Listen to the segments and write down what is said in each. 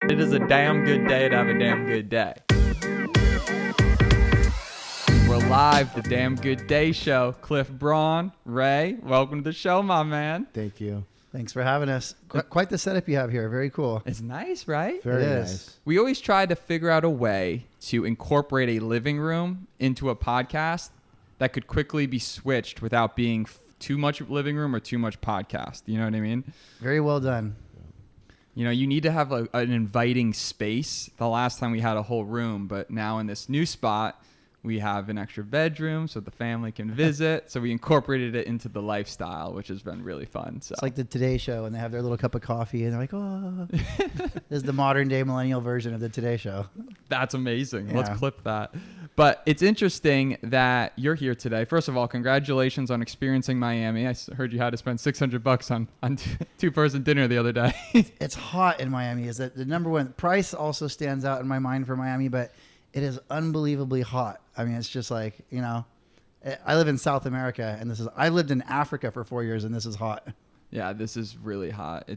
It is a damn good day to have a damn good day. We're live, the Damn Good Day Show. Clif Braun, Ray, welcome to the show, my man. Thank you. Thanks for having us. Quite the setup you have here. Very cool. It's nice, right? Very It nice. is. We always try to figure out a way to incorporate a living room into a podcast that could quickly be switched without being too much living room or too much podcast. You know what I mean? Very well done. You know, you need to have an inviting space. The last time we had a whole room, but now in this new spot, we have an extra bedroom so the family can visit. So we incorporated it into the lifestyle, which has been really fun. So It's like the Today Show, and they have their little cup of coffee, and they're like, oh. This is the modern day millennial version of the Today Show. that's amazing. Yeah. Let's clip that. But it's interesting that you're here today. First of all, congratulations on experiencing Miami. I heard you had to spend $600 on two-person dinner the other day. It's hot in Miami. Is that the number one? Price also stands out in my mind for Miami, but it is unbelievably hot. I mean, it's just like, you know, I live in South America, and I lived in Africa for 4 years, and this is hot. Yeah, this is really hot.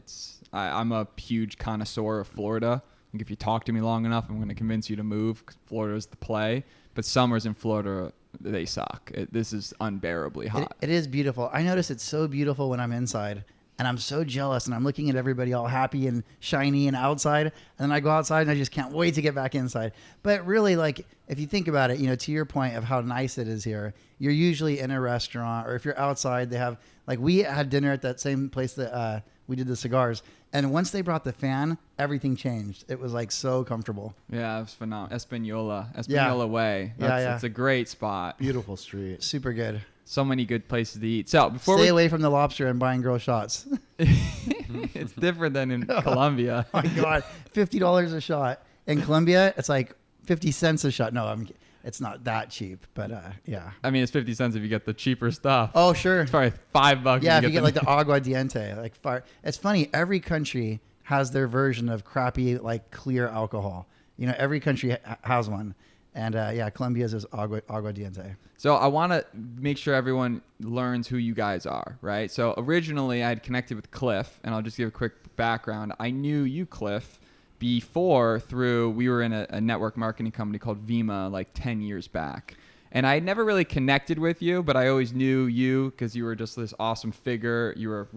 I'm a huge connoisseur of Florida. I think if you talk to me long enough, I'm going to convince you to move. 'Cause Florida's the play. But summers in Florida, they suck. This is unbearably hot. It is beautiful. I notice it's so beautiful when I'm inside, and I'm so jealous, and I'm looking at everybody all happy and shiny and outside, and then I go outside and I just can't wait to get back inside. But really, like, if you think about it, you know, to your point of how nice it is here, you're usually in a restaurant, or if you're outside, they have, like, we had dinner at that same place that we did the cigars, and once they brought the fan, everything changed. It was like so comfortable. Yeah, it was phenomenal. Espanola Yeah. Way. Yeah. It's a great spot. Beautiful street. Super good. So many good places to eat. So before Stay away from the lobster and buying girl shots. it's different than in Colombia. Oh my God, $50 a shot. In Colombia, it's like 50 cents a shot. No, it's not that cheap, but yeah. I mean, it's 50 cents if you get the cheaper stuff. Oh, sure. It's probably $5. Yeah, if you get like the aguardiente, like fire. It's funny. Every country has their version of crappy, like clear alcohol. You know, every country has one. And yeah, Colombia's is aguardiente. So I want to make sure everyone learns who you guys are, right? So originally I had connected with Clif, and I'll just give a quick background. I knew you, Clif, before we were in a network marketing company called Vima like 10 years back. And I had never really connected with you, but I always knew you because you were just this awesome figure. You were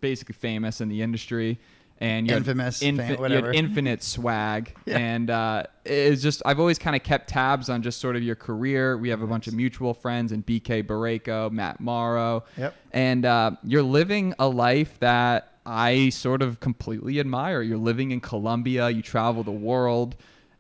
basically famous in the industry. And you Infamous, whatever. You had infinite swag. Yeah. And it's just, I've always kind of kept tabs on just sort of your career. We have a bunch of mutual friends in BK Barreco, Matt Morrow. Yep. And you're living a life that I sort of completely admire. You're living in Colombia. You travel the world.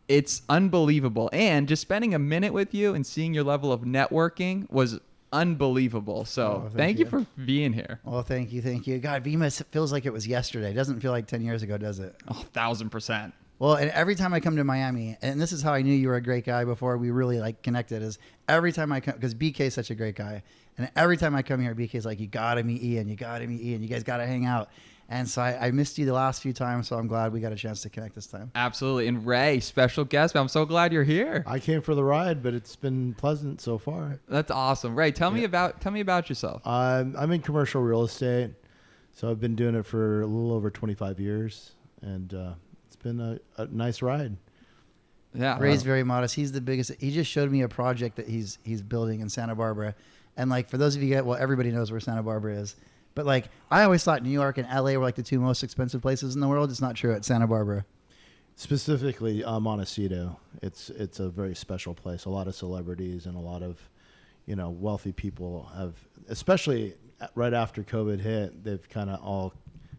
It's unbelievable. And just spending a minute with you and seeing your level of networking was unbelievable. So thank you for being here. Well, thank you. God, Vima feels like it was yesterday. It doesn't feel like 10 years ago, does it? Oh, 1,000%. Well, and every time I come to Miami, and this is how I knew you were a great guy before we really like connected, is every time I come, because BK is such a great guy, and every time I come here, BK is like, you gotta meet Ian, you guys gotta hang out. And so I missed you the last few times, so I'm glad we got a chance to connect this time. Absolutely. And Ray, special guest. I'm so glad you're here. I came for the ride, but it's been pleasant so far. That's awesome. Ray, tell me about yourself. I'm in commercial real estate, so I've been doing it for a little over 25 years, and it's been a nice ride. Yeah. Ray's very modest. He's the biggest. He just showed me a project that he's building in Santa Barbara, and like for those of you everybody knows where Santa Barbara is. But like, I always thought New York and LA were like the two most expensive places in the world. It's not true at Santa Barbara. Specifically, Montecito. It's a very special place. A lot of celebrities and a lot of, wealthy people have, especially right after COVID hit, they've kind of all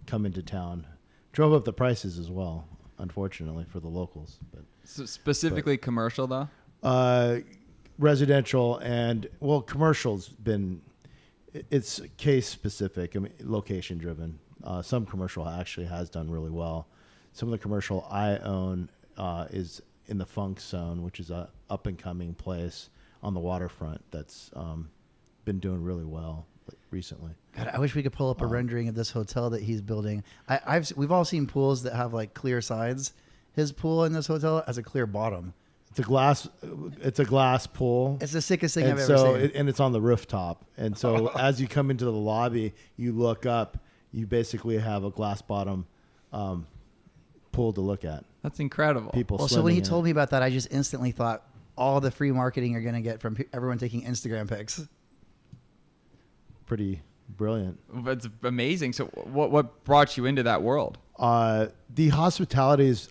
come into town. Drove up the prices as well, unfortunately, for the locals. But so specifically commercial though? Residential and, commercial's been... It's case specific. I mean, location driven. Some commercial actually has done really well. Some of the commercial I own is in the Funk Zone, which is a up and coming place on the waterfront that's been doing really well recently. God, I wish we could pull up a rendering of this hotel that he's building. We've all seen pools that have like clear sides. His pool in this hotel has a clear bottom. It's a glass pool. It's the sickest thing I've ever seen. And it's on the rooftop. And so as you come into the lobby, you look up, you basically have a glass bottom pool to look at. That's incredible. People. Well, so when he swimming in told it. me about that, I just instantly thought all the free marketing you're going to get from everyone taking Instagram pics. Pretty brilliant. That's amazing. So what brought you into that world? The hospitality is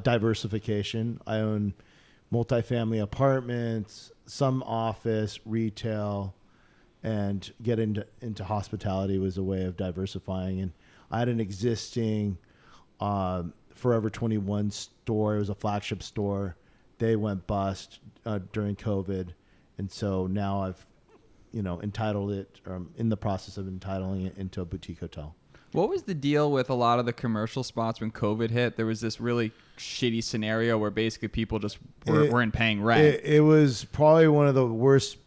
diversification. I own multifamily apartments, some office, retail, and get into hospitality was a way of diversifying. And I had an existing Forever 21 store. It was a flagship store. They went bust during COVID. And so now I've, entitled it, or I'm in the process of entitling it into a boutique hotel. What was the deal with a lot of the commercial spots when COVID hit? There was this really shitty scenario where basically people just weren't paying rent. It was probably one of the worst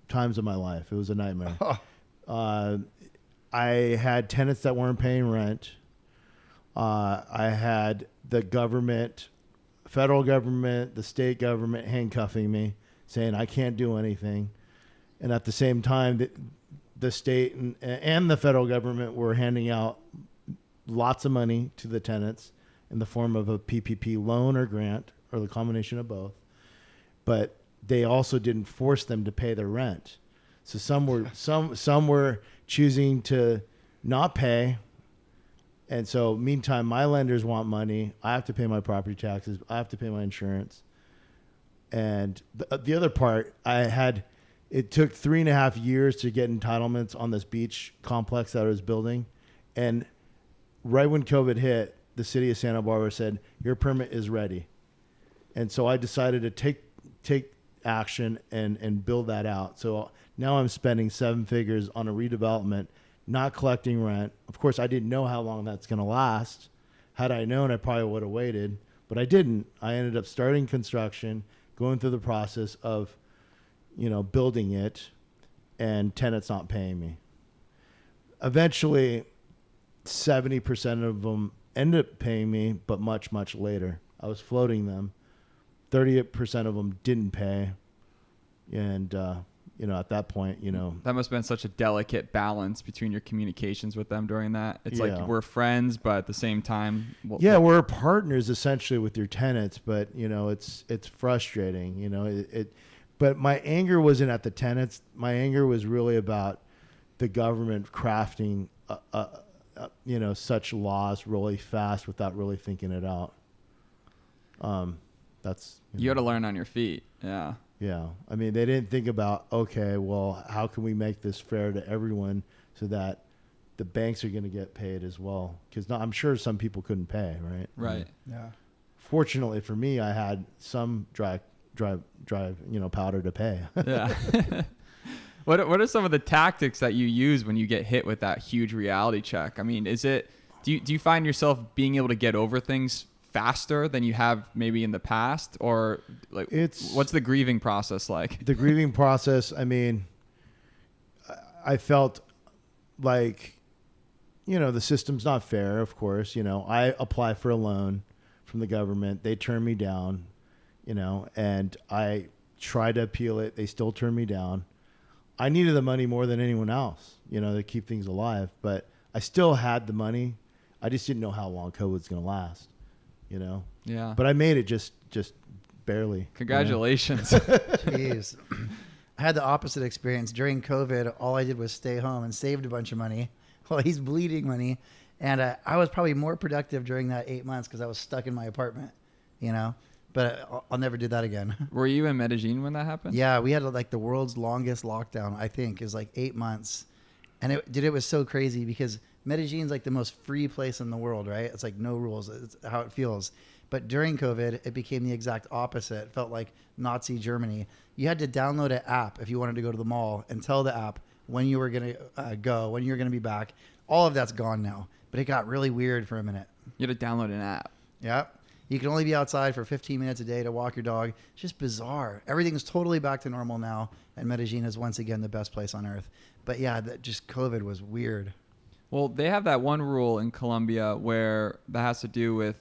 times of my life. It was a nightmare. I had tenants that weren't paying rent. I had the government, federal government, the state government handcuffing me, saying I can't do anything. And at the same time, the state and the federal government were handing out lots of money to the tenants in the form of a PPP loan or grant, or the combination of both. But they also didn't force them to pay their rent. So some were choosing to not pay. And so meantime, my lenders want money. I have to pay my property taxes. I have to pay my insurance. And the other part, it took 3.5 years to get entitlements on this beach complex that I was building. And right when COVID hit, the city of Santa Barbara said, your permit is ready. And so I decided to take action and build that out. So now I'm spending 7 figures on a redevelopment, not collecting rent. Of course, I didn't know how long that's going to last. Had I known, I probably would have waited, but I didn't. I ended up starting construction, going through the process of, building it, and tenants not paying me. Eventually, 70% of them ended up paying me, but much, much later. I was floating them. 30% of them didn't pay. And, at that point, That must have been such a delicate balance between your communications with them during that. It's Yeah. like we're friends, but at the same time... we're partners essentially with your tenants, but, it's frustrating, But my anger wasn't at the tenants. My anger was really about the government crafting, such laws really fast without really thinking it out. That's You got to learn on your feet. Yeah. Yeah. I mean, they didn't think about, okay, well, how can we make this fair to everyone so that the banks are going to get paid as well? Because I'm sure some people couldn't pay, right? Right. Yeah. Fortunately for me, I had some dry powder to pay. Yeah. What are some of the tactics that you use when you get hit with that huge reality check? I mean, do you find yourself being able to get over things faster than you have maybe in the past, or like what's the grieving process like? The grieving process, I mean, I felt like, the system's not fair, of course. I apply for a loan from the government. They turn me down, and I try to appeal it. They still turn me down. I needed the money more than anyone else, to keep things alive. But I still had the money. I just didn't know how long COVID was going to last, Yeah. But I made it just barely. Congratulations. Jeez. I had the opposite experience. During COVID, all I did was stay home and saved a bunch of money while he's bleeding money. And I was probably more productive during that 8 months because I was stuck in my apartment, But I'll never do that again. Were you in Medellin when that happened? Yeah, we had like the world's longest lockdown, I think. It was like 8 months. And it was so crazy because Medellin's like the most free place in the world, right? It's like no rules. It's how it feels. But during COVID, it became the exact opposite. It felt like Nazi Germany. You had to download an app if you wanted to go to the mall and tell the app when you were going to go, when you're going to be back. All of that's gone now. But it got really weird for a minute. You had to download an app. Yep. You can only be outside for 15 minutes a day to walk your dog. It's just bizarre. Everything's totally back to normal now. And Medellin is once again the best place on earth. But yeah, just COVID was weird. Well, they have that one rule in Colombia where that has to do with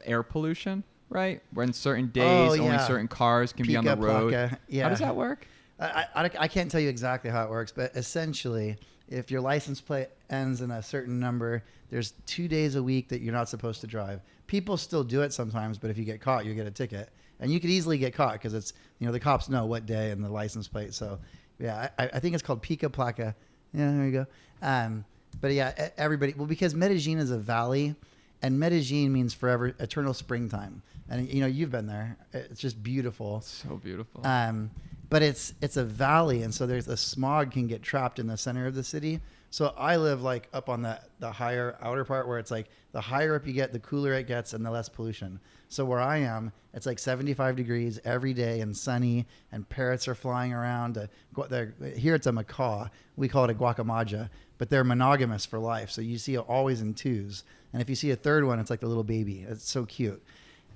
air pollution, right? When certain days, only certain cars can be on the road. Yeah. How does that work? I can't tell you exactly how it works, but essentially if your license plate ends in a certain number, there's 2 days a week that you're not supposed to drive. People still do it sometimes, but if you get caught, you get a ticket. And you could easily get caught because it's, the cops know what day and the license plate. So, yeah, I think it's called Pica Placa. Yeah, there you go. But yeah, everybody, because Medellin is a valley, and Medellin means forever, eternal springtime. And you've been there. It's just beautiful. So beautiful. But it's a valley, and so there's the smog can get trapped in the center of the city. So I live like up on the higher outer part where it's like the higher up you get, the cooler it gets and the less pollution. So where I am, it's like 75 degrees every day and sunny, and parrots are flying around. Here it's a macaw. We call it a guacamaja, but they're monogamous for life. So you see it always in twos. And if you see a third one, it's like the little baby. It's so cute.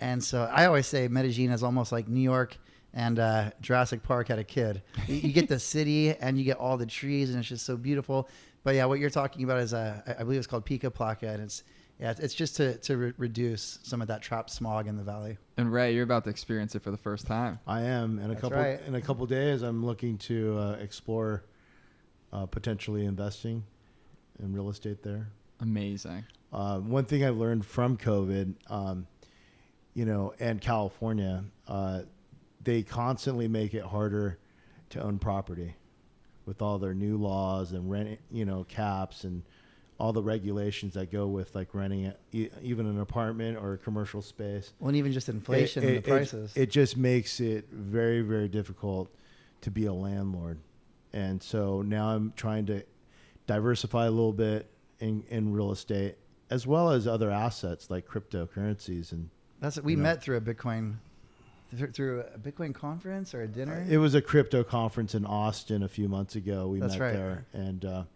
And so I always say Medellin is almost like New York and Jurassic Park had a kid. You get the city and you get all the trees, and it's just so beautiful. But yeah, what you're talking about is I believe it's called Pica Placa, and it's just to reduce some of that trapped smog in the valley. And Ray, you're about to experience it for the first time. I am. In a couple days, I'm looking to explore potentially investing in real estate there. Amazing. One thing I've learned from COVID, and California, they constantly make it harder to own property with all their new laws and rent, caps and all the regulations that go with like renting even an apartment or a commercial space. Well, and even just inflation and the prices. It just makes it very, very difficult to be a landlord. And so now I'm trying to diversify a little bit in real estate, as well as other assets like cryptocurrencies. And that's we met through a Bitcoin conference or a dinner. It was a crypto conference in Austin a few months ago. We met there, and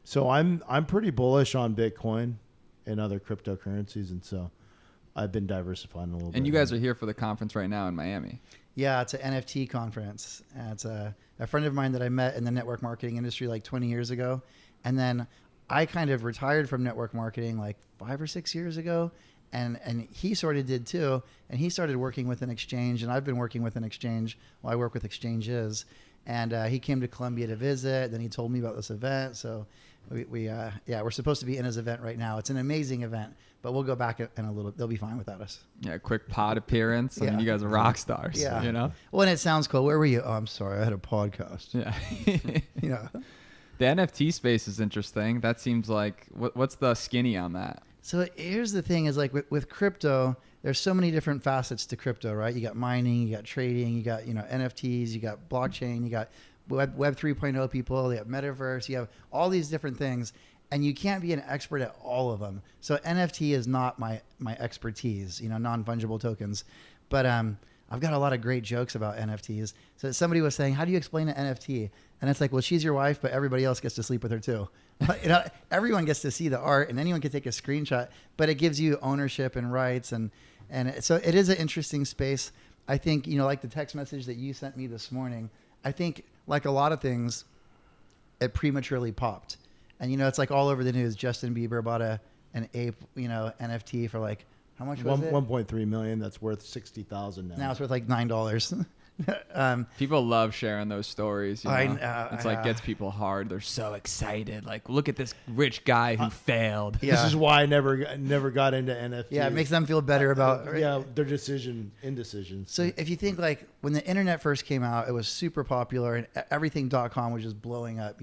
so I'm pretty bullish on Bitcoin and other cryptocurrencies, and so I've been diversifying a little bit. And you guys are here for the conference right now in Miami. Yeah, it's an NFT conference. It's a friend of mine that I met in the network marketing industry like 20 years ago, and then I kind of retired from network marketing like 5 or 6 years ago. And he sort of did too. And he started working with an exchange, and I've been working with an exchange. Well, I work with exchanges. And he came to Columbia to visit. Then he told me about this event. So we're supposed to be in his event right now. It's an amazing event, but we'll go back in a little. They'll be fine without us. Yeah, quick pod appearance. I mean, you guys are rock stars. Yeah. Well, and it sounds cool. Where were you? Oh, I'm sorry. I had a podcast. Yeah. Yeah. The NFT space is interesting. That seems like, what's the skinny on that? So here's the thing is like with crypto, there's so many different facets to crypto, right? You got mining, you got trading, you got, NFTs, you got blockchain, you got web 3.0 people, you have metaverse, you have all these different things, and you can't be an expert at all of them. So NFT is not my expertise, non-fungible tokens. But I've got a lot of great jokes about NFTs. So somebody was saying, how do you explain an NFT? And it's like, well, she's your wife, but everybody else gets to sleep with her too. Everyone gets to see the art, and anyone can take a screenshot, but it gives you ownership and rights. And so it is an interesting space. I think, like the text message that you sent me this morning, I think like a lot of things, it prematurely popped. And, it's like all over the news. Justin Bieber bought an ape, NFT for like, how much was it? 1.3 million. That's worth $60,000 now. Now it's worth like $9. People love sharing those stories. It's like gets people hard. They're so excited. Like, look at this rich guy who failed. Yeah. This is why I never got into NFT. Yeah, it makes them feel better about their indecisions. So if you think like when the internet first came out, it was super popular and everything.com was just blowing up,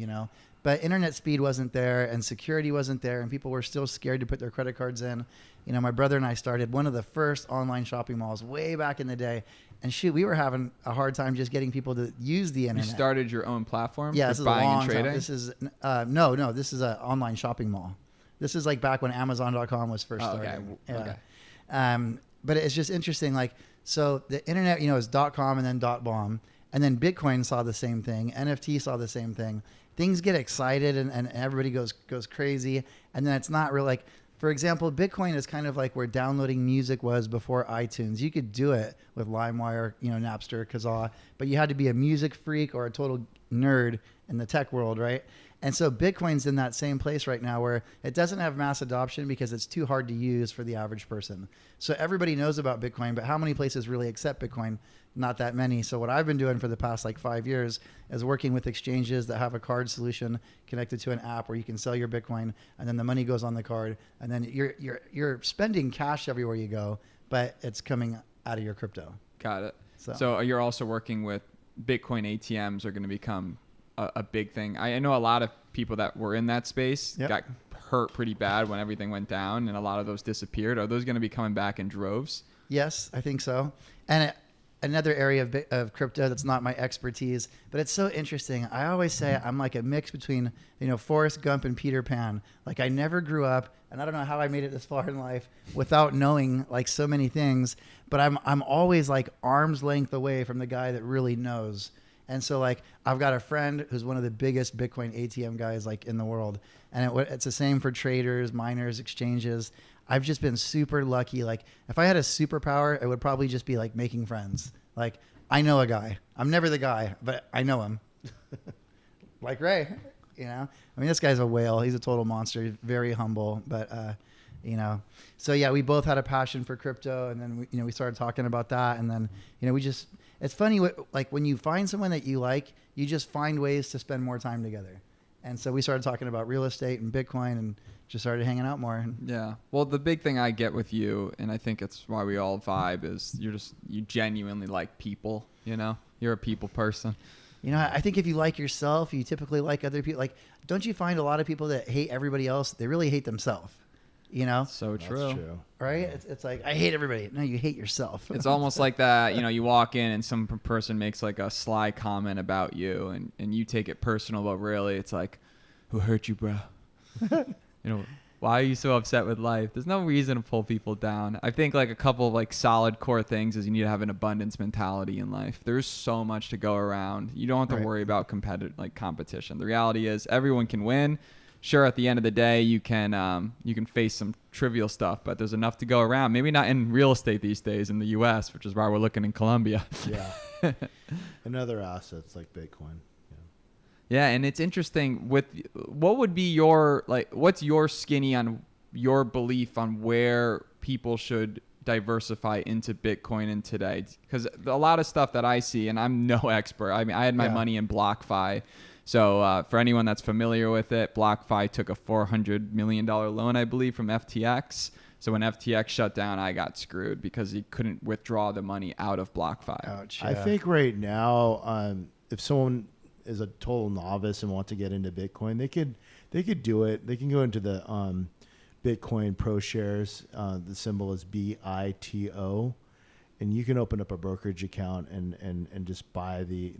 But internet speed wasn't there and security wasn't there, and people were still scared to put their credit cards in. My brother and I started one of the first online shopping malls way back in the day. And we were having a hard time just getting people to use the internet. You started your own platform? Yeah, this is buying and trading? This is no, this is an online shopping mall. This is like back when Amazon.com was first starting. Okay. But it's just interesting. Like, so the internet, is .com and then .bomb, and then Bitcoin saw the same thing. NFT saw the same thing. Things get excited and everybody goes crazy, and then it's not real. Like, for example, Bitcoin is kind of like where downloading music was before iTunes. You could do it with LimeWire, Napster, Kazaa, but you had to be a music freak or a total nerd in the tech world, right? And so Bitcoin's in that same place right now where it doesn't have mass adoption because it's too hard to use for the average person. So everybody knows about Bitcoin, but how many places really accept Bitcoin? Not that many. So what I've been doing for the past like 5 years is working with exchanges that have a card solution connected to an app where you can sell your Bitcoin and then the money goes on the card and then you're spending cash everywhere you go, but it's coming out of your crypto. Got it. So you're also working with Bitcoin ATMs are going to become a big thing. I know a lot of people that were in that space got hurt pretty bad when everything went down and a lot of those disappeared. Are those going to be coming back in droves? Yes, I think so. And another area of crypto that's not my expertise, but it's so interesting. I always say I'm like a mix between, Forrest Gump and Peter Pan. Like I never grew up, and I don't know how I made it this far in life without knowing like so many things, but I'm always like arm's length away from the guy that really knows. And so like I've got a friend who's one of the biggest Bitcoin ATM guys like in the world. And it's the same for traders, miners, exchanges. I've just been super lucky. Like if I had a superpower, it would probably just be like making friends. Like I know a guy. I'm never the guy, but I know him. Like Ray, I mean, this guy's a whale. He's a total monster. He's very humble, but so yeah, we both had a passion for crypto and then we started talking about that. And then, it's funny, like when you find someone that you like, you just find ways to spend more time together. And so we started talking about real estate and Bitcoin and just started hanging out more. Yeah. Well, the big thing I get with you, and I think it's why we all vibe, is you genuinely like people, you're a people person. I think if you like yourself, you typically like other people. Like, don't you find a lot of people that hate everybody else? They really hate themselves. So true. That's true. Right? It's like, I hate everybody. No, you hate yourself. It's almost like that, you walk in and some person makes like a sly comment about you and you take it personal, but really it's like, who hurt you, bro? Why are you so upset with life? There's no reason to pull people down. I think like a couple of like solid core things is you need to have an abundance mentality in life. There's so much to go around. You don't have to worry about competition. The reality is everyone can win. Sure, at the end of the day, you can face some trivial stuff, but there's enough to go around. Maybe not in real estate these days in the U.S., which is why we're looking in Colombia. Yeah. And other assets like Bitcoin. Yeah, and it's interesting with what would be what's your skinny on your belief on where people should diversify into Bitcoin in today? Because a lot of stuff that I see, and I'm no expert. I mean, I had my money in BlockFi. So for anyone that's familiar with it, BlockFi took a $400 million loan, I believe, from FTX. So when FTX shut down, I got screwed because he couldn't withdraw the money out of BlockFi. Ouch, yeah. I think right now, if someone is a total novice and want to get into Bitcoin, they could do it. They can go into the Bitcoin Pro Shares. The symbol is BITO, and you can open up a brokerage account and just buy the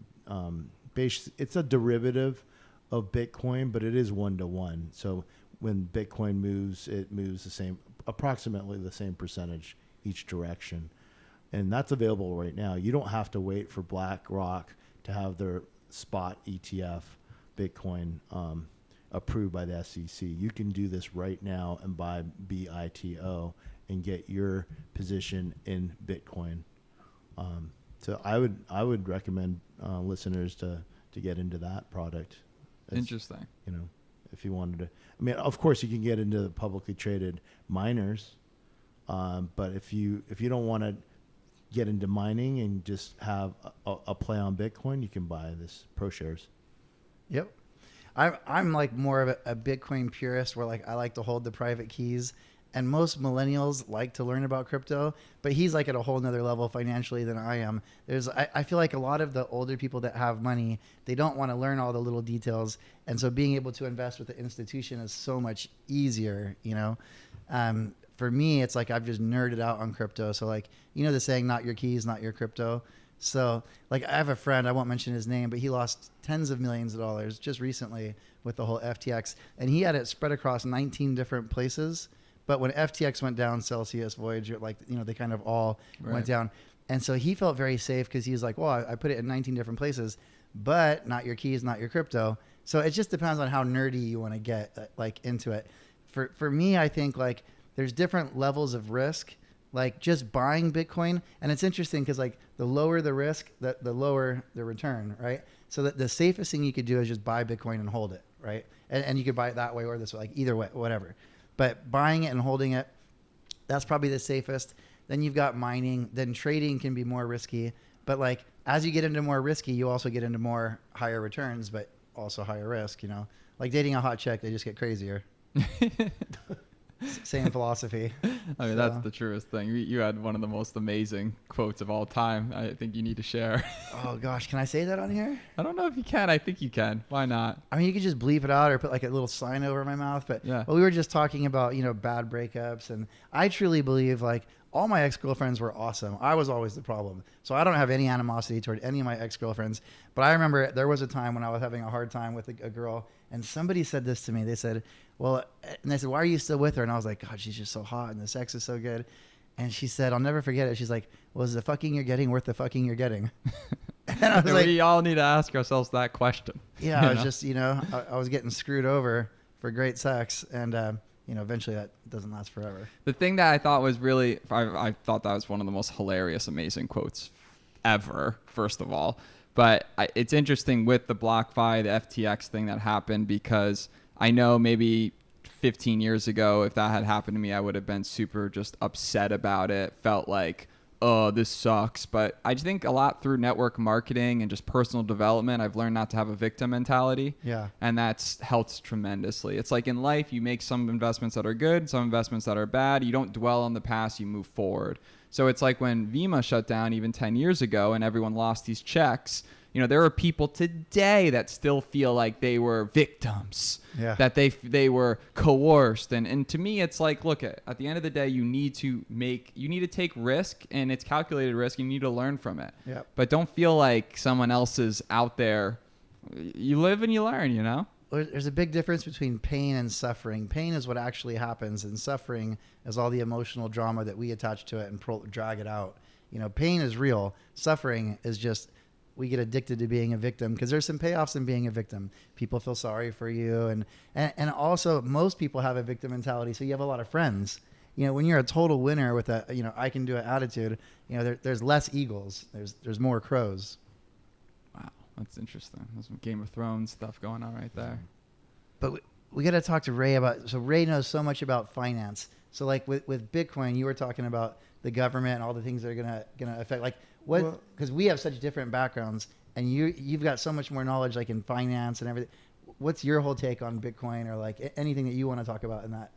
base. It's a derivative of Bitcoin, but it is 1-to-1. So when Bitcoin moves, it moves approximately the same percentage each direction, and that's available right now. You don't have to wait for BlackRock to have their spot ETF Bitcoin approved by the SEC. You can do this right now and buy BITO and get your position in Bitcoin. So I would recommend listeners to get into that product. Interesting. If you wanted to. I mean, of course, you can get into the publicly traded miners, but if you don't want to get into mining and just have a play on Bitcoin, you can buy this Pro Shares. Yep. I'm like more of a Bitcoin purist where like I like to hold the private keys, and most millennials like to learn about crypto, but he's like at a whole nother level financially than I am. I feel like a lot of the older people that have money, they don't want to learn all the little details. And so being able to invest with the institution is so much easier, For me, it's like I've just nerded out on crypto. So like, the saying, not your keys, not your crypto. So like I have a friend, I won't mention his name, but he lost tens of millions of dollars just recently with the whole FTX. And he had it spread across 19 different places. But when FTX went down, Celsius, Voyager, they kind of all went down. And so he felt very safe because he was like, well, I put it in 19 different places, but not your keys, not your crypto. So it just depends on how nerdy you want to get into it. For me, I think there's different levels of risk, like just buying Bitcoin. And it's interesting because the lower the risk, the lower the return, right? So that the safest thing you could do is just buy Bitcoin and hold it, right? And you could buy it that way or this way, like either way, whatever. But buying it and holding it, that's probably the safest. Then you've got mining. Then trading can be more risky. But like as you get into more risky, you also get into more higher returns, but also higher risk. You know, like dating a hot chick, they just get crazier. Same philosophy. I mean, that's the truest thing. You had one of the most amazing quotes of all time. I think you need to share. Oh gosh, can I say that on here? I don't know if you can. I think you can. Why not? I mean, you could just bleep it out or put like a little sign over my mouth. But yeah. Well, we were just talking about, you know, bad breakups, and I truly believe like all my ex-girlfriends were awesome. I was always the problem. So I don't have any animosity toward any of my ex-girlfriends. But I remember there was a time when I was having a hard time with a girl, and somebody said this to me. They said, well, and they said, why are you still with her? And I was like, God, she's just so hot and the sex is so good. And she said, I'll never forget it. She's like, well, is the fucking you're getting worth the fucking you're getting? And I was like, we all need to ask ourselves that question. Yeah, I was just, you know, I was getting screwed over for great sex. And, you know, eventually that doesn't last forever. The thing that I thought was really, I thought that was one of the most hilarious, amazing quotes ever, first of all. But it's interesting with the BlockFi, the FTX thing that happened, because I know maybe 15 years ago, if that had happened to me, I would have been super just upset about it. Felt like, oh, this sucks. But I just think a lot through network marketing and just personal development, I've learned not to have a victim mentality. Yeah. And that's helped tremendously. It's like in life, you make some investments that are good, some investments that are bad. You don't dwell on the past, you move forward. So it's like when Vima shut down even 10 years ago and everyone lost these checks. You know, there are people today that still feel like they were victims, that they were coerced. And to me, it's like, look, at the end of the day, you need to take risk, and it's calculated risk. You need to learn from it. Yep. But don't feel like someone else is out there. You live and you learn, you know? There's a big difference between pain and suffering. Pain is what actually happens, and suffering is all the emotional drama that we attach to it and drag it out. You know, pain is real. Suffering is just, we get addicted to being a victim because there's some payoffs in being a victim. People feel sorry for you. And also most people have a victim mentality. So you have a lot of friends. You know, when you're a total winner with a, you know, I can do it attitude, you know, there's less eagles. There's more crows. Wow. That's interesting. There's some Game of Thrones stuff going on right there. But we got to talk to Ray about, so Ray knows so much about finance. So like with Bitcoin, you were talking about the government and all the things that are going to affect, like, what? Because we have such different backgrounds, and you've got so much more knowledge, like in finance and everything. What's your whole take on Bitcoin, or like anything that you want to talk about in that?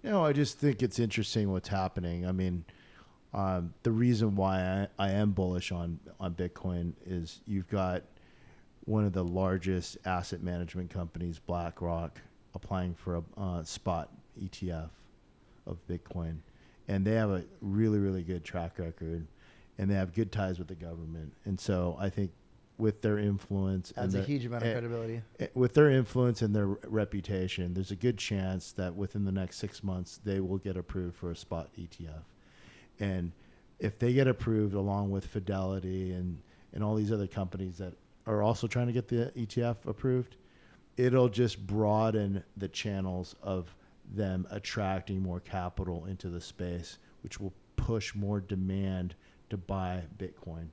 You know, I just think it's interesting what's happening. I mean, the reason why I am bullish on Bitcoin is you've got one of the largest asset management companies, BlackRock, applying for a spot ETF of Bitcoin, and they have a really, really good track record. And they have good ties with the government. And so I think with their influence... Adds a huge amount of credibility. With their influence and their reputation, there's a good chance that within the next 6 months, they will get approved for a spot ETF. And if they get approved along with Fidelity and all these other companies that are also trying to get the ETF approved, it'll just broaden the channels of them attracting more capital into the space, which will push more demand to buy Bitcoin,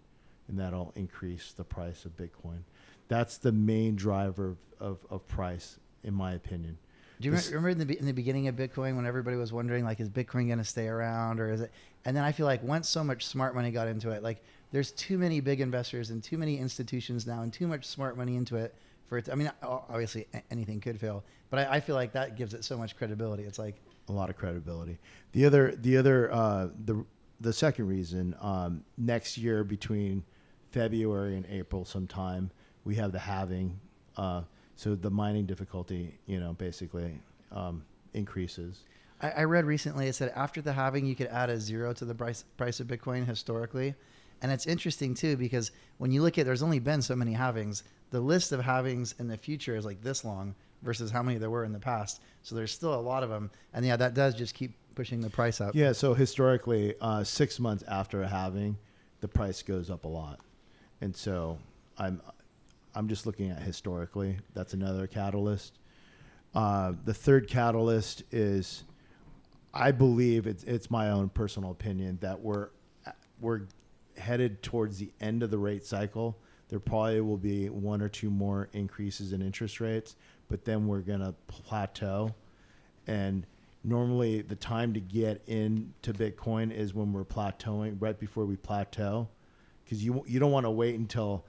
and that'll increase the price of Bitcoin. That's the main driver of price, in my opinion. Do you remember in the beginning of Bitcoin when everybody was wondering, like, is Bitcoin going to stay around, or is it? And then I feel like once so much smart money got into it, like there's too many big investors and too many institutions now and too much smart money into it for it. I mean, obviously anything could fail, but I feel like that gives it so much credibility. It's like a lot of credibility. The second reason, next year between February and April sometime, we have the halving. So the mining difficulty, you know, basically increases. I read recently, it said after the halving, you could add a zero to the price of Bitcoin historically. And it's interesting too, because when you look at, there's only been so many halvings. The list of halvings in the future is like this long versus how many there were in the past. So there's still a lot of them. And yeah, that does just keep pushing the price up. Yeah, so historically, 6 months after a halving, the price goes up a lot. And so I'm just looking at historically. That's another catalyst. The third catalyst is, I believe it's my own personal opinion that we're headed towards the end of the rate cycle. There probably will be one or two more increases in interest rates, but then we're going to plateau. And normally the time to get into Bitcoin is when we're plateauing, right before we plateau, because you don't want to wait until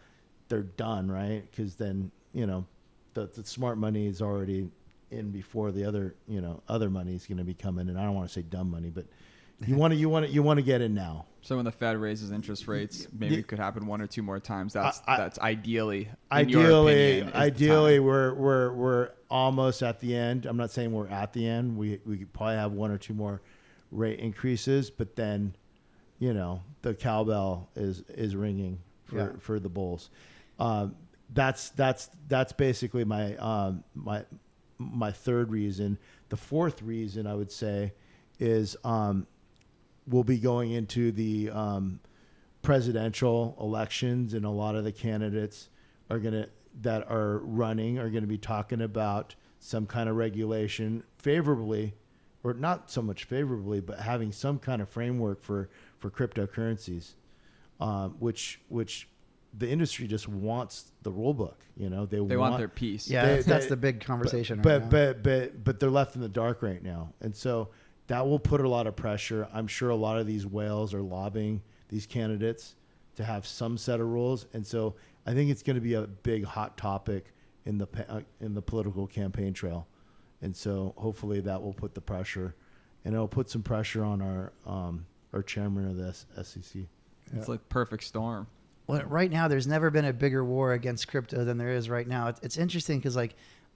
they're done, right? Because then, the smart money is already in before the other money is going to be coming. And I don't want to say dumb money, but you want to get in now. So when the Fed raises interest rates, maybe it could happen one or two more times. That's ideally. Your opinion, ideally, we're almost at the end. I'm not saying we're at the end. We could probably have one or two more rate increases, but then, the cowbell is ringing for the bulls. That's basically my third reason. The fourth reason I would say is we'll be going into the presidential elections, and a lot of the candidates that are running are going to be talking about some kind of regulation favorably, or not so much favorably, but having some kind of framework for cryptocurrencies, which the industry just wants the rule book. They want their piece. Yeah, that's the big conversation. But they're left in the dark right now, and so that will put a lot of pressure. I'm sure a lot of these whales are lobbying these candidates to have some set of rules, and so I think it's going to be a big hot topic in the political campaign trail, and so hopefully that will put the pressure, and it'll put some pressure on our chairman of the SEC. It's like perfect storm. Well, right now there's never been a bigger war against crypto than there is right now. It's interesting because I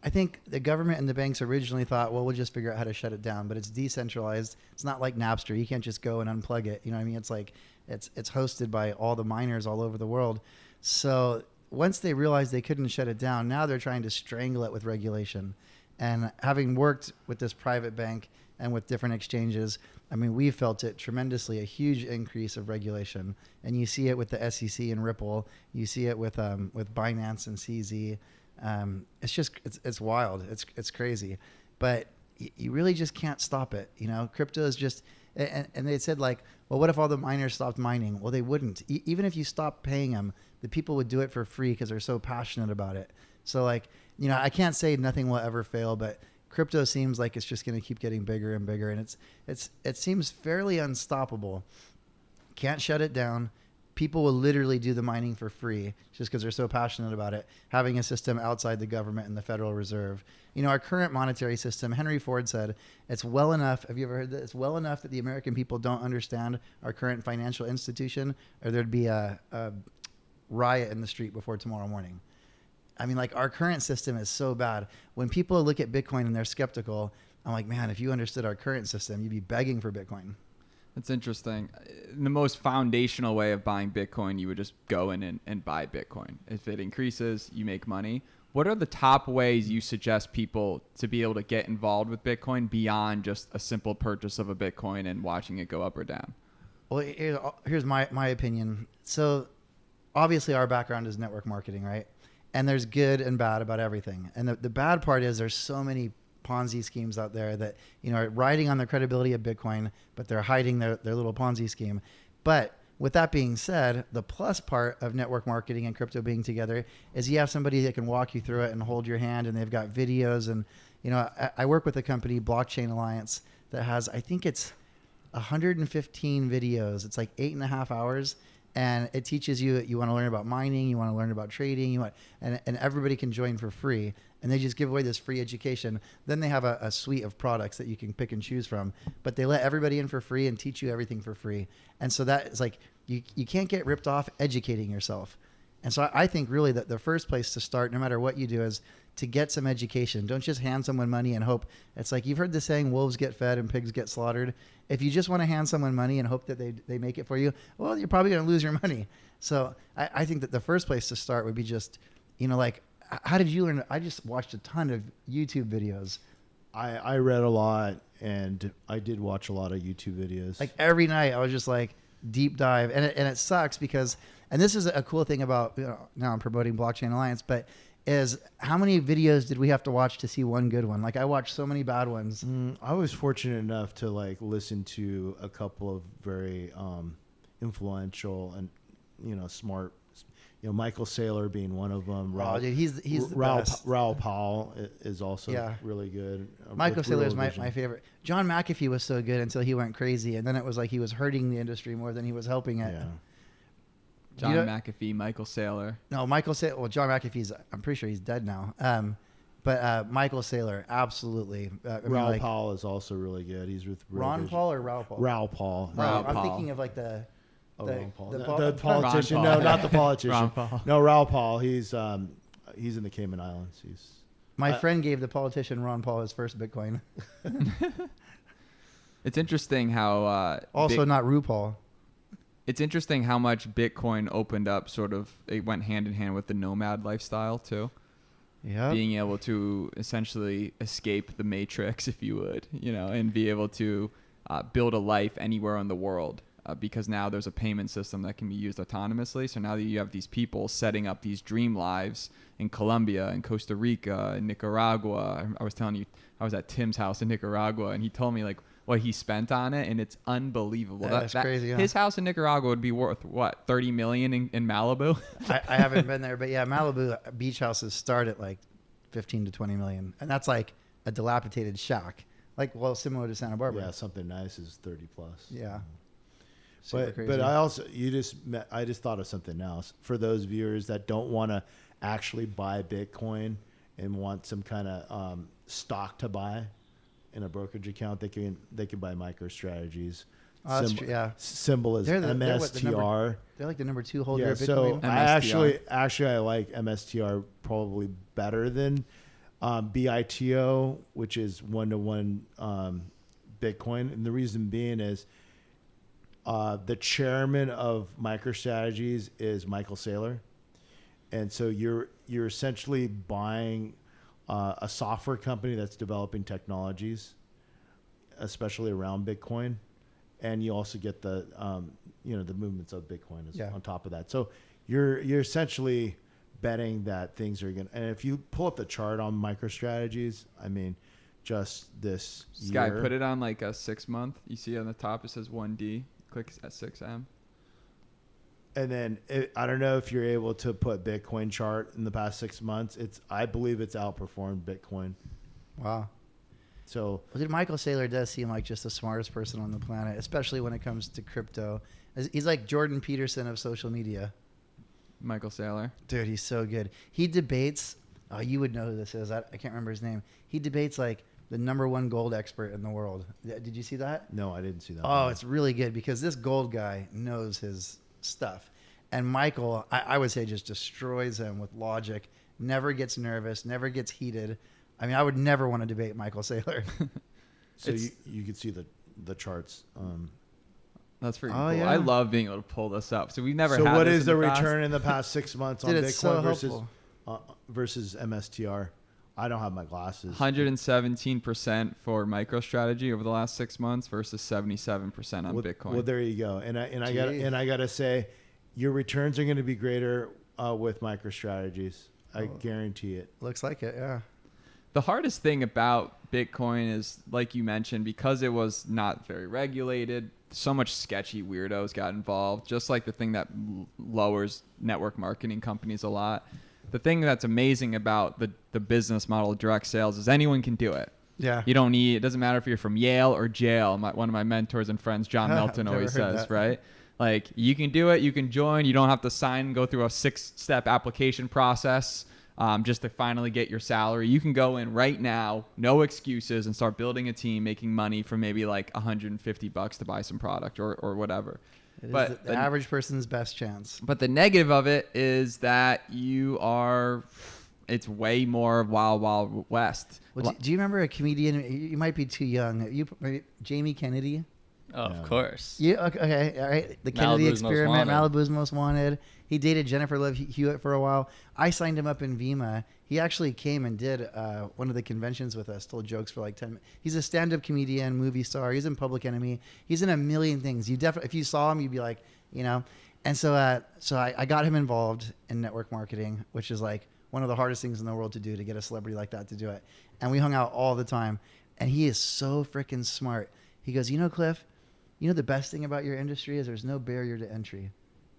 think the government and the banks originally thought, well, we'll just figure out how to shut it down, but it's decentralized. It's not like Napster. You can't just go and unplug it. You know what I mean? It's like it's hosted by all the miners all over the world. So once they realized they couldn't shut it down, now they're trying to strangle it with regulation. And having worked with this private bank and with different exchanges, I mean, we felt it tremendously, a huge increase of regulation. And you see it with the SEC and Ripple. You see it with Binance and CZ. It's wild. It's crazy, but you really just can't stop it. Crypto is just, and they said well, what if all the miners stopped mining? Well, they wouldn't. Even if you stopped paying them, the people would do it for free because they're so passionate about it. So I can't say nothing will ever fail, but crypto seems like it's just going to keep getting bigger and bigger. And it seems fairly unstoppable. Can't shut it down. People will literally do the mining for free just because they're so passionate about it, having a system outside the government and the Federal Reserve. Our current monetary system, Henry Ford said, it's well enough. Have you ever heard that? It's well enough that the American people don't understand our current financial institution, or there'd be a riot in the street before tomorrow morning. I mean, our current system is so bad. When people look at Bitcoin and they're skeptical, I'm like, man, if you understood our current system, you'd be begging for Bitcoin. That's interesting. In the most foundational way of buying Bitcoin, you would just go in and buy Bitcoin. If it increases, you make money. What are the top ways you suggest people to be able to get involved with Bitcoin beyond just a simple purchase of a Bitcoin and watching it go up or down? Well, here's my opinion. So obviously our background is network marketing, right? And there's good and bad about everything. And the bad part is there's so many Ponzi schemes out there that are riding on the credibility of Bitcoin, but they're hiding their little Ponzi scheme. But with that being said, the plus part of network marketing and crypto being together is you have somebody that can walk you through it and hold your hand, and they've got videos. And I work with a company, Blockchain Alliance, that has, I think it's 115 videos. It's 8.5 hours. And it teaches you want to learn about mining, you want to learn about trading, and everybody can join for free. And they just give away this free education. Then they have a suite of products that you can pick and choose from. But they let everybody in for free and teach you everything for free. And so that is you can't get ripped off educating yourself. And so I think really that the first place to start, no matter what you do, is to get some education. Don't just hand someone money and hope. It's you've heard the saying, wolves get fed and pigs get slaughtered. If you just want to hand someone money and hope that they make it for you, well, you're probably going to lose your money. So I think that the first place to start would be just, how did you learn? I just watched a ton of YouTube videos. I read a lot, and I did watch a lot of YouTube videos. Every night I was just deep dive. And it sucks because, and this is a cool thing about, now I'm promoting Blockchain Alliance, but is how many videos did we have to watch to see one good one? I watched so many bad ones. I was fortunate enough to listen to a couple of very influential and smart Michael Saylor being one of them. Oh, dude, he's the best. Raoul Powell is also Yeah. really good. Michael with Real Saylor is my Vision. favorite. John McAfee was so good until he went crazy, and then it was like he was hurting the industry more than he was helping it. Yeah. John You know- McAfee, Michael Saylor. No, Michael Saylor. Well, John McAfee's. I'm pretty sure he's dead now. But Michael Saylor, absolutely. Raoul Powell is also really good. He's with Real Ron Vision. Paul or Raoul Paul? Raoul Paul. Oh, Raoul I'm Paul. thinking of like the Ron Paul. the The politician. Ron No, Paul. not the politician. Ron Paul. No, Raoul Paul. He's in the Cayman Islands. My friend gave the politician Ron Paul his first Bitcoin. It's interesting how Also, not RuPaul. it's interesting how much Bitcoin opened up. Sort of, it went hand in hand with the nomad lifestyle too. Yeah. Being able to essentially escape the matrix, if you would, and be able to build a life anywhere in the world. Because now there's a payment system that can be used autonomously. So now that you have these people setting up these dream lives in Colombia and Costa Rica and Nicaragua. I was telling you, I was at Tim's house in Nicaragua, and he told me like what he spent on it, and it's unbelievable. Yeah, that's crazy, huh? His house in Nicaragua would be worth what, 30 million in Malibu? I haven't been there, but yeah, Malibu beach houses start at like 15 to 20 million, and that's like a dilapidated shack, similar to Santa Barbara. Yeah, something nice is 30 plus. Yeah. Super But crazy. I just thought of something else for those viewers that don't want to actually buy Bitcoin and want some kind of stock to buy in a brokerage account. They can buy MicroStrategies. Oh, that's true, yeah. Symbol is They're what, the MSTR. They're like the number 2 holder Yeah, of so Bitcoin. I like MSTR probably better than BITO, which is 1-to-1 Bitcoin, and the reason being is the chairman of MicroStrategies is Michael Saylor, and so you're essentially buying a software company that's developing technologies, especially around Bitcoin, and you also get the the movements of Bitcoin on top of that. So you're essentially betting that things are going to, and if you pull up the chart on MicroStrategies, I mean, just this Guy, year, put it on like a 6 month. You see on the top it says 1D. Click at 6M. and then I don't know if you're able to put Bitcoin chart in the past 6 months. I believe it's outperformed Bitcoin. Wow. So Well, dude, Michael Saylor does seem like just the smartest person on the planet, especially when it comes to crypto. He's like Jordan Peterson of social media. Michael Saylor. Dude, he's so good. He debates. Oh, you would know who this is. I can't remember his name. He debates like the number 1 gold expert in the world. Did you see that? no, I didn't see that. Oh, it's really good because this gold guy knows his stuff. And Michael, I would say, just destroys him with logic, never gets nervous, never gets heated. I mean, I would never want to debate Michael Saylor. so you could see the charts. That's pretty Oh, cool. yeah. I love being able to pull this up. So we've never So had what this is in the past. return in the past 6 months on Dude, it's so Bitcoin helpful. versus MSTR? I don't have my glasses. 117% for MicroStrategy over the last 6 months versus 77% on Bitcoin. Well, there you go. And Gee. I gotta say, your returns are going to be greater with MicroStrategies. I guarantee it. Looks like it, yeah. The hardest thing about Bitcoin is, like you mentioned, because it was not very regulated, so much sketchy weirdos got involved, just like the thing that lowers network marketing companies a lot. The thing that's amazing about the business model of direct sales is anyone can do it. Yeah. You don't need, it doesn't matter if you're from Yale or jail. One of my mentors and friends, John Melton, Never always heard says, that. right? Like, you can do it, you can join, you don't have to sign, go through a 6-step application process just to finally get your salary. You can go in right now, no excuses, and start building a team, making money for maybe like $150 to buy some product or whatever. It is But the average person's best chance. But the negative of it is that it's way more Wild West. Well, do you remember a comedian? You might be too young. Jamie Kennedy? Oh, of course. Yeah. Okay. All right. The Kennedy Malibu's Most Experiment. Wanted. Malibu's Most Wanted. He dated Jennifer Love Hewitt for a while. I signed him up in Vima. He actually came and did one of the conventions with us. Told jokes for like 10 minutes. He's a stand-up comedian, movie star. He's in Public Enemy. He's in a million things. You definitely, if you saw him, you'd be like, And so I got him involved in network marketing, which is like one of the hardest things in the world to do, to get a celebrity like that to do it. And we hung out all the time. And he is so freaking smart. He goes, Cliff, the best thing about your industry is there's no barrier to entry.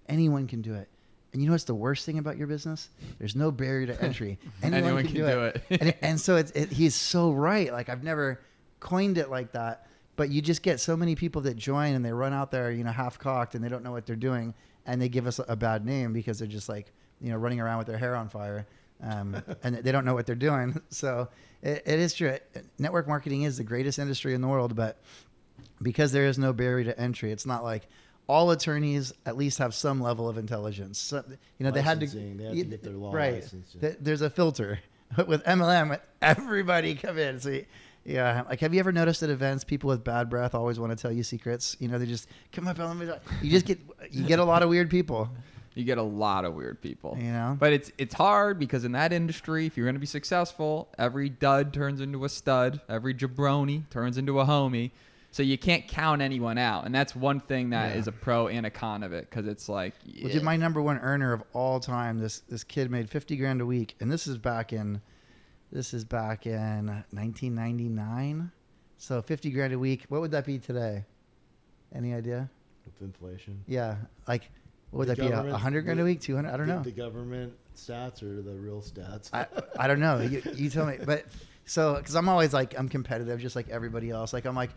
Anyone can do it. And you know what's the worst thing about your business? There's no barrier to entry. Anyone can do it. and so he's so right. Like I've never coined it like that, but you just get so many people that join and they run out there, half cocked and they don't know what they're doing. And they give us a bad name because they're just like, running around with their hair on fire. And they don't know what they're doing. So it is true. Network marketing is the greatest industry in the world, but because there is no barrier to entry, it's not like all attorneys at least have some level of intelligence. So, they had to get their law license. There's a filter. With MLM, everybody come in. So yeah, like have you ever noticed at events, people with bad breath always want to tell you secrets? They just come up and you get a lot of weird people. You get a lot of weird people. But it's hard because in that industry, if you're going to be successful, every dud turns into a stud. Every jabroni turns into a homie. So you can't count anyone out. And that's one thing that is a pro and a con of it. Because it's like... Well, dude, my number one earner of all time, this kid made $50,000 a week. And this is back in 1999. So $50,000 a week. What would that be today? Any idea? With inflation. Yeah. Like... What would that be? $100,000 a week? 200? I don't know. The government stats or the real stats? I don't know. You tell me. But so, because I'm always like, I'm competitive, just like everybody else. Like I'm like,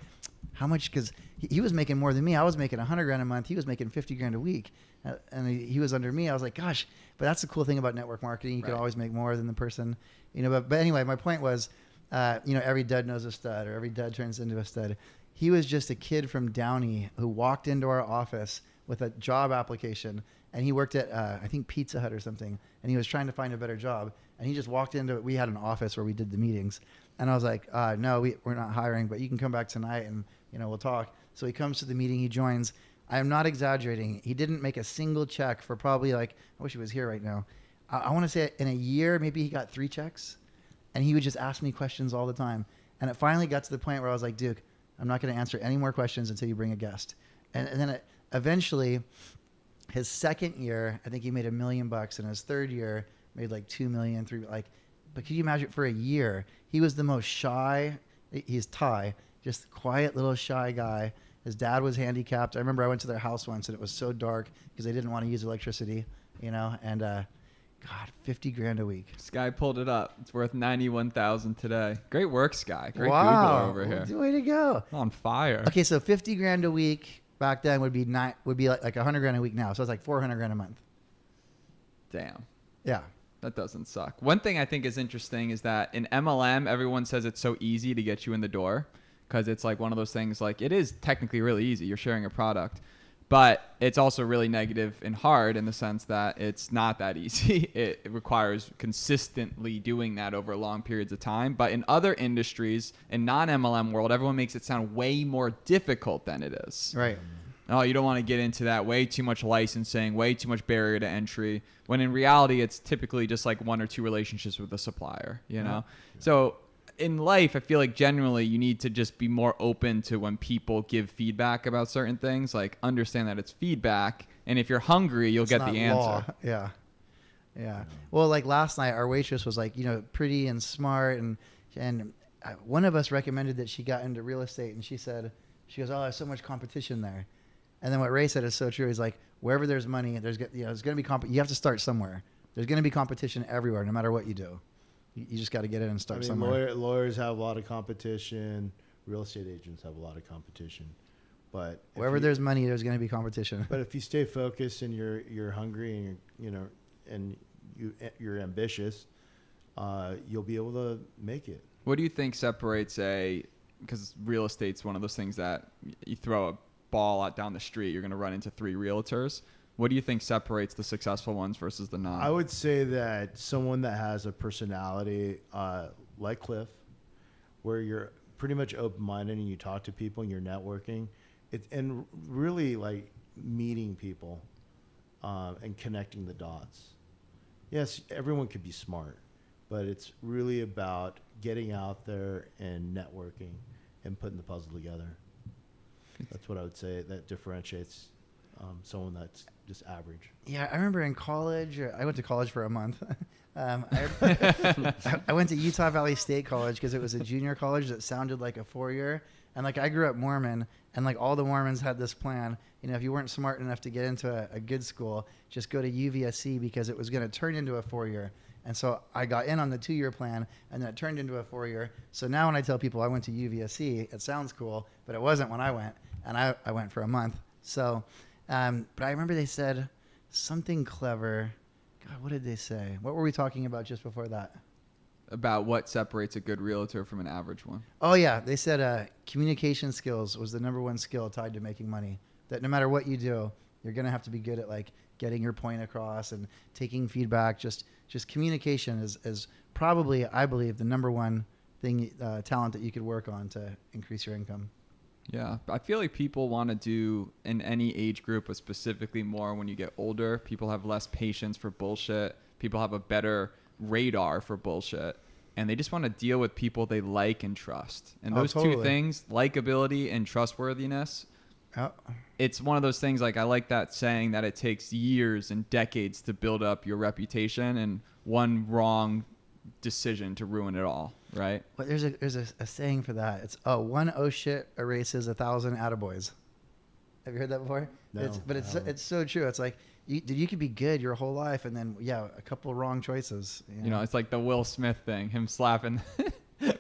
how much? Because he was making more than me. I was making $100,000 a month. He was making $50,000 a week, and he was under me. I was like, gosh. But that's the cool thing about network marketing. You can always make more than the person, But anyway, my point was, every dud knows a stud, or every dud turns into a stud. He was just a kid from Downey who walked into our office with a job application, and he worked at I think Pizza Hut or something, and he was trying to find a better job, and he just walked into it. We had an office where we did the meetings, and I was like, no, we're not hiring, but you can come back tonight and we'll talk. So he comes to the meeting, he joins. I am not exaggerating. He didn't make a single check for probably I wish he was here right now. I want to say in a year maybe he got 3 checks, and he would just ask me questions all the time. And it finally got to the point where I was like, Duke, I'm not going to answer any more questions until you bring a guest. And then eventually, his second year, I think he made $1 million, and his third year made like $2 million, $3 million. But can you imagine for a year, he was the most shy. He's Thai, just quiet little shy guy. His dad was handicapped. I remember I went to their house once, and it was so dark because they didn't want to use electricity, and God, $50,000 a week. Sky pulled it up. It's worth $91,000 today. Great work, Sky. Great wow. Googler over here. Way to go. On fire. Okay, so $50,000 a week back then would be like $100,000 a week now. So it's like $400,000 a month. Damn. Yeah. That doesn't suck. One thing I think is interesting is that in MLM, everyone says it's so easy to get you in the door because it's like one of those things like it is technically really easy. You're sharing a product. But it's also really negative and hard in the sense that it's not that easy. It requires consistently doing that over long periods of time. But in other industries, in non-MLM world, everyone makes it sound way more difficult than it is. Right. Oh, you don't want to get into that. Way too much licensing, way too much barrier to entry. When in reality, it's typically just like 1 or 2 relationships with a supplier, Yeah. So in life, I feel like generally you need to just be more open to when people give feedback about certain things, like understand that it's feedback. And if you're hungry, you'll get the answer. Law. Yeah. Yeah. Well, like last night, our waitress was like, pretty and smart. And one of us recommended that she got into real estate. And she goes, oh, there's so much competition there. And then what Ray said is so true. He's like, wherever there's money, there's going to be you have to start somewhere. There's going to be competition everywhere, no matter what you do. You just got to get in and start somewhere. Lawyers have a lot of competition. Real estate agents have a lot of competition. But wherever there's money, there's going to be competition. But if you stay focused and you're hungry and you're ambitious, you'll be able to make it. What do you think separates because real estate's one of those things that you throw a ball out down the street, you're going to run into 3 realtors. What do you think separates the successful ones versus the non? I would say that someone that has a personality like Clif, where you're pretty much open-minded and you talk to people and you're networking, and really like meeting people and connecting the dots. Yes, everyone could be smart, but it's really about getting out there and networking and putting the puzzle together. That's what I would say that differentiates someone that's just average. Yeah, I remember in college, I went to college for a month. I went to Utah Valley State College because it was a junior college that sounded like a 4-year. And like I grew up Mormon, and like all the Mormons had this plan. You know, if you weren't smart enough to get into a good school, just go to UVSC because it was going to turn into a 4-year. And so I got in on the 2-year plan, and then it turned into a 4-year. So now when I tell people I went to UVSC, it sounds cool, but it wasn't when I went. And I went for a month. So, but I remember they said something clever. God, what did they say? What were we talking about just before that? About what separates a good realtor from an average one. Oh, yeah. They said communication skills was the #1 skill tied to making money. That no matter what you do, you're going to have to be good at like getting your point across and taking feedback. Just communication is probably, I believe, the #1 thing, talent that you could work on to increase your income. Yeah, I feel like people want to do in any age group, but specifically more when you get older. People have less patience for bullshit. People have a better radar for bullshit. And they just want to deal with people they like and trust. And those two things, likability and trustworthiness, it's one of those things, like I like that saying that it takes years and decades to build up your reputation and one wrong decision to ruin it all, right? Well, there's a saying for that. It's one oh shit erases 1,000 attaboys. Have you heard that before? No, it's so true. It's like you could be good your whole life, and then a couple wrong choices. You know, it's like the Will Smith thing, him slapping.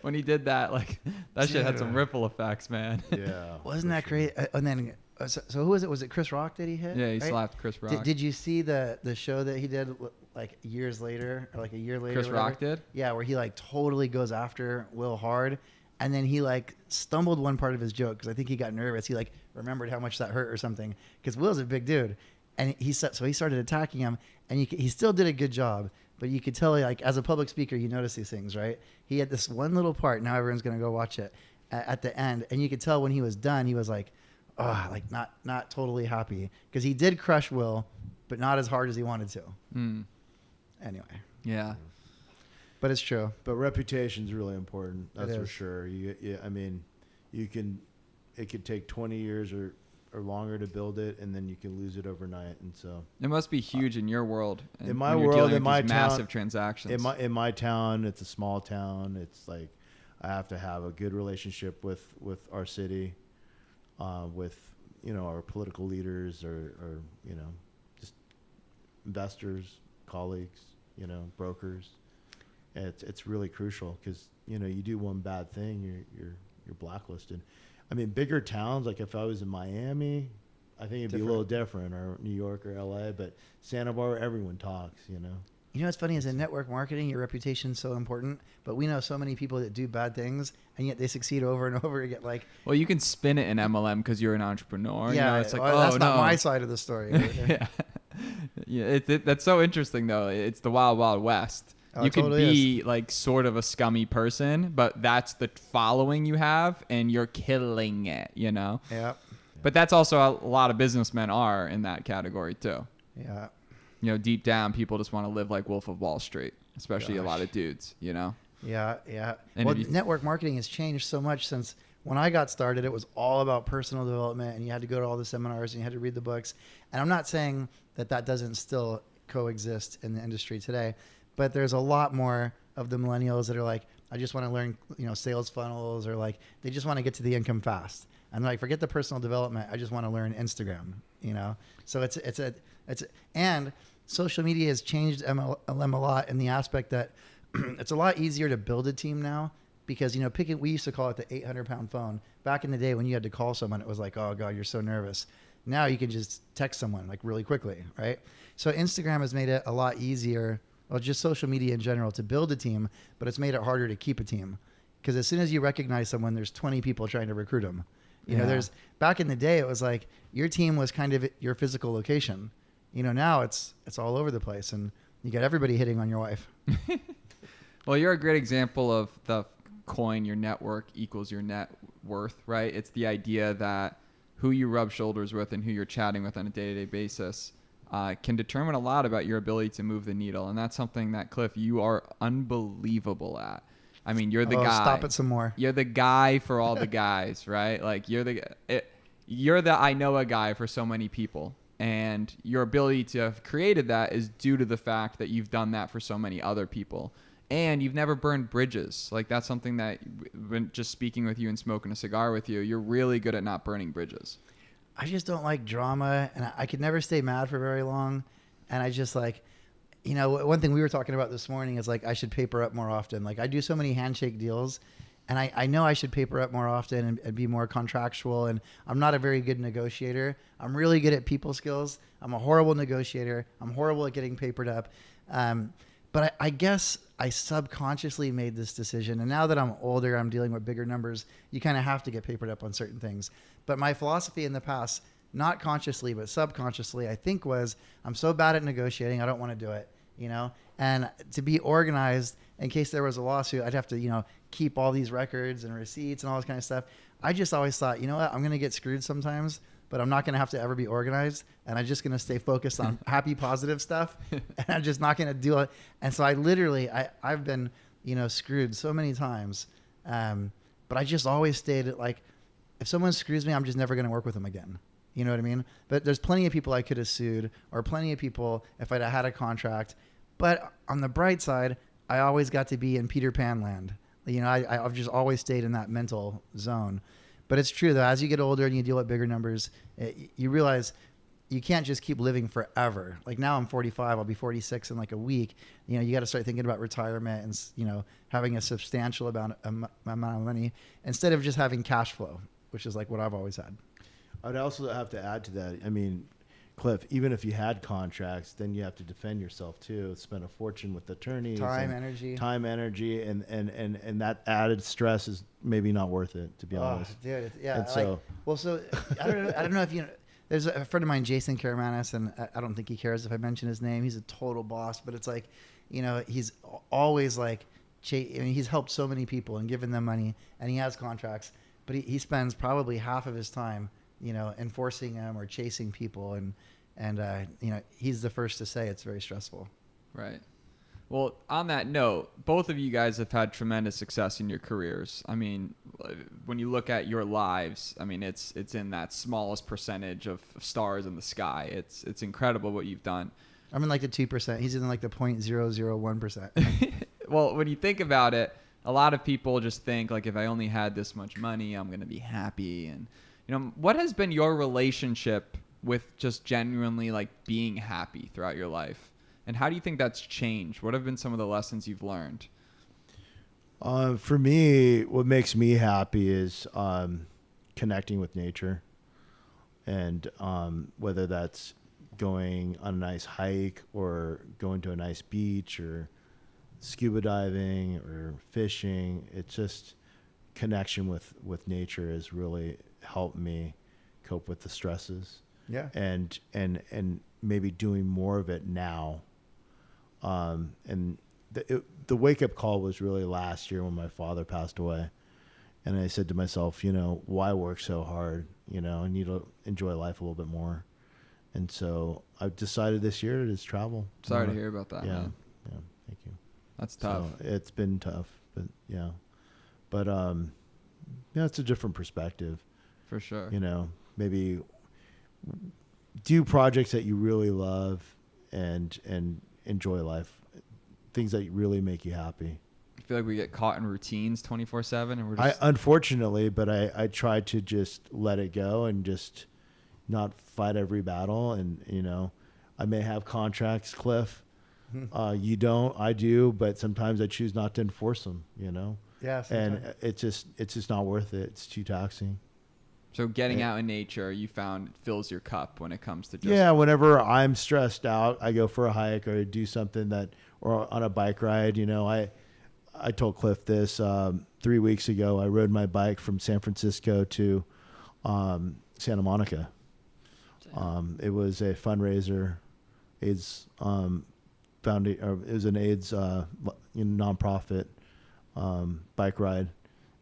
When he did that, like that shit had some ripple effects, man. Yeah, wasn't that great? And then so who was it? Was it Chris Rock that he hit? Yeah, he slapped Chris Rock. Did you see the show that he did like years later, or like a year later? Chris Rock did? Yeah, where he like totally goes after Will hard, and then he like stumbled one part of his joke because I think he got nervous. He like remembered how much that hurt or something, because Will's a big dude, and he started attacking him, and he still did a good job. But you could tell, like, as a public speaker, you notice these things, right? He had this one little part. Now everyone's going to go watch it at the end. And you could tell when he was done, he was like, oh, like not totally happy. Because he did crush Will, but not as hard as he wanted to. Anyway. Yeah. But it's true. But reputation's really important. That's for sure. It could take 20 years or longer to build it, and then you can lose it overnight. And so it must be huge in your world. In my world, in my town, massive transactions. In my town, it's a small town. It's like I have to have a good relationship with our city, with our political leaders or just investors, colleagues, brokers. And it's really crucial because you do one bad thing, you're blacklisted. I mean, bigger towns, like if I was in Miami, I think it'd be a little different, or New York or LA, but Santa Barbara, everyone talks, You know what's funny is in network marketing, your reputation's so important, but we know so many people that do bad things, and yet they succeed over and over again. Like, well, you can spin it in MLM because you're an entrepreneur. Yeah, it's like, that's not my side of the story. Yeah, that's so interesting, though. It's the wild, wild west. You could be like sort of a scummy person, but that's the following you have, and you're killing it, Yeah. But that's also a lot of businessmen are in that category too. Yeah. Deep down, people just want to live like Wolf of Wall Street, especially a lot of dudes, Yeah, yeah. And well, network marketing has changed so much since when I got started. It was all about personal development, and you had to go to all the seminars, and you had to read the books. And I'm not saying that doesn't still coexist in the industry today. But there's a lot more of the millennials that are like, I just want to learn, sales funnels, or like they just want to get to the income fast. And like, forget the personal development. I just want to learn Instagram, So and social media has changed MLM a lot in the aspect that it's a lot easier to build a team now because, we used to call it the 800-pound phone. Back in the day when you had to call someone, it was like, oh God, you're so nervous. Now you can just text someone like really quickly, right? So Instagram has made it a lot easier. Well, just social media in general to build a team, but it's made it harder to keep a team because as soon as you recognize someone, there's 20 people trying to recruit them. There's back in the day, it was like your team was kind of your physical location. Now it's all over the place, and you got everybody hitting on your wife. Well, you're a great example of the coin. Your network equals your net worth, right? It's the idea that who you rub shoulders with and who you're chatting with on a day-to-day basis can determine a lot about your ability to move the needle. And that's something that, Cliff, you are unbelievable at. I mean, you're the guy. Stop it some more. You're the guy for all the guys, right? Like you're the I know a guy for so many people. And your ability to have created that is due to the fact that you've done that for so many other people. and you've never burned bridges. Like that's something that when just speaking with you and smoking a cigar with you, you're really good at not burning bridges. I just don't like drama, and I could never stay mad for very long. And I just like, you know, one thing we were talking about this morning is like I should paper up more often. Like I do so many handshake deals, and I know I should paper up more often and be more contractual. And I'm not a very good negotiator. I'm really good at people skills. I'm a horrible negotiator. I'm horrible at getting papered up. But I guess I subconsciously made this decision. And now that I'm older, I'm dealing with bigger numbers. You kind of have to get papered up on certain things. But my philosophy in the past, not consciously, but subconsciously, I think was I'm so bad at negotiating, I don't want to do it, you know? And to be organized in case there was a lawsuit, I'd have to, you know, keep all these records and receipts and all this kind of stuff. I just always thought, you know what, I'm going to get screwed sometimes, but I'm not going to have to ever be organized. And I'm just going to stay focused on happy, positive stuff. And I'm just not going to do it. And so I've been, you know, screwed so many times. But I just always stayed at like, if someone screws me, I'm just never going to work with them again. You know what I mean? But there's plenty of people I could have sued, or plenty of people if I'd had a contract. But on the bright side, I always got to be in Peter Pan land. You know, I've just always stayed in that mental zone. But it's true, though, as you get older and you deal with bigger numbers, you realize you can't just keep living forever. Like now I'm 45, I'll be 46 in like a week. You know, you got to start thinking about retirement and, you know, having a substantial amount of money instead of just having cash flow, which is like what I've always had. I would also have to add to that. I mean, Cliff, even if you had contracts, then you have to defend yourself too. Spend a fortune with attorneys, time, energy, and that added stress is maybe not worth it, to be honest. Dude, yeah. And so I don't know if you know. There's a friend of mine, Jason Karamanis, and I don't think he cares if I mention his name. He's a total boss, but it's like, you know, he's always like, I mean, he's helped so many people and given them money, and he has contracts, but he spends probably half of his time, you know, enforcing them or chasing people. And you know, he's the first to say it's very stressful. Right. Well, on that note, both of you guys have had tremendous success in your careers. I mean, when you look at your lives, I mean, it's in that smallest percentage of stars in the sky. It's incredible what you've done. I'm in like the 2%. He's in like the 0.001%. Well, when you think about it, a lot of people just think like, if I only had this much money, I'm going to be happy. And, you know, what has been your relationship with just genuinely like being happy throughout your life? And how do you think that's changed? What have been some of the lessons you've learned? For me, what makes me happy is connecting with nature. And whether that's going on a nice hike or going to a nice beach or scuba diving or fishing, it's just connection with nature has really helped me cope with the stresses. Yeah. And maybe doing more of it now. And the wake up call was really last year when my father passed away. And I said to myself, you know, why work so hard? You know, I need to enjoy life a little bit more. And so I've decided this year to just travel. Sorry to hear about that. Yeah. Man. Yeah. Thank you. That's tough. So it's been tough, but yeah. But, yeah, it's a different perspective. For sure. You know, maybe do projects that you really love and enjoy life, things that really make you happy. I feel like we get caught in routines 24/7, and we're just unfortunately, but I try to just let it go and just not fight every battle. And, you know, I may have contracts, Cliff. You don't, I do, but sometimes I choose not to enforce them, you know? Yeah. And it's just not worth it. It's too taxing. So getting out in nature, you found fills your cup when it comes to just... Yeah, whenever I'm stressed out, I go for a hike or do something or on a bike ride. You know, I told Cliff this 3 weeks ago. I rode my bike from San Francisco to Santa Monica. It was a fundraiser, AIDS it was an AIDS nonprofit bike ride,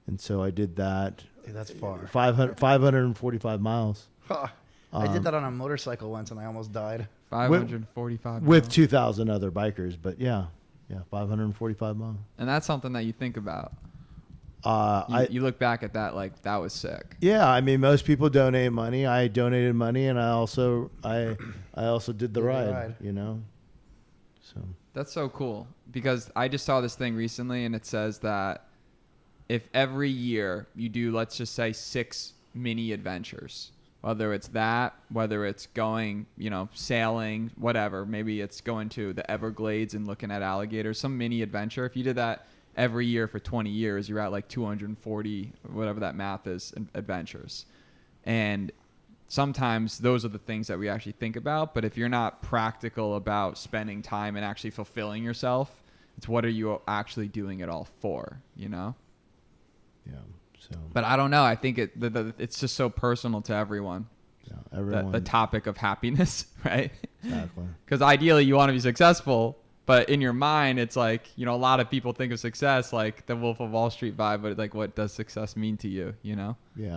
and so I did that. Hey, that's far. 545 miles. I did that on a motorcycle once, and I almost died. 545 with miles. 2,000 other bikers, but yeah, 545 miles. And that's something that you think about. You look back at that like that was sick. Yeah, I mean, most people donate money. I donated money, and I also did the ride. You know, So That's so cool, because I just saw this thing recently, and it says that if every year you do, let's just say 6 mini adventures, whether it's that, whether it's going, sailing, whatever, maybe it's going to the Everglades and looking at alligators, some mini adventure. If you did that every year for 20 years, you're at like 240, whatever that math is, adventures. And sometimes those are the things that we actually think about. But if you're not practical about spending time and actually fulfilling yourself, it's what are you actually doing it all for, Yeah. So. But I don't know. I think it's just so personal to everyone. Yeah. Everyone. The topic of happiness, right? Exactly. Because ideally you want to be successful, but in your mind it's like, a lot of people think of success like the Wolf of Wall Street vibe, but like, what does success mean to you? Yeah.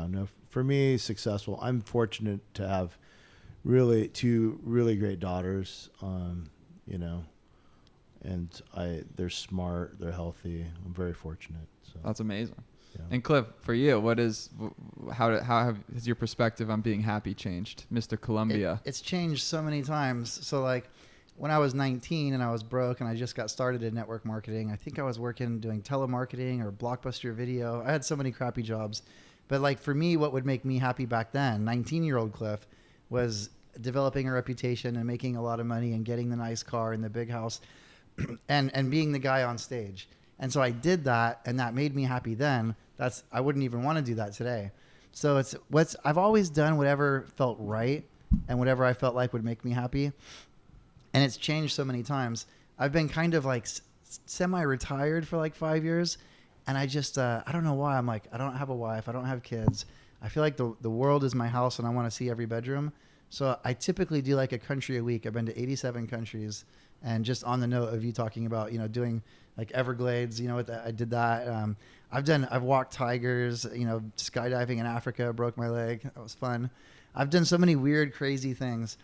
No. For me, successful. I'm fortunate to have two really great daughters. And they're smart, they're healthy. I'm very fortunate. So That's amazing. yeah. And Cliff, for you, how has your perspective on being happy changed, Mr. Columbia? It's changed so many times. So like when I was 19 and I was broke and I just got started in network marketing, I think I was working doing telemarketing or Blockbuster Video. I had so many crappy jobs. But like for me, what would make me happy back then, 19-year-old Cliff, was developing a reputation and making a lot of money and getting the nice car and the big house and being the guy on stage. And so I did that, and that made me happy then. I wouldn't even want to do that today. So I've always done whatever felt right and whatever I felt like would make me happy. And it's changed so many times. I've been kind of like semi-retired for like 5 years. And I just, I don't know why. I'm like, I don't have a wife. I don't have kids. I feel like the world is my house and I want to see every bedroom. So I typically do like a country a week. I've been to 87 countries. And just on the note of you talking about, doing like Everglades, I did that. I've walked tigers, skydiving in Africa, broke my leg. That was fun. I've done so many weird, crazy things.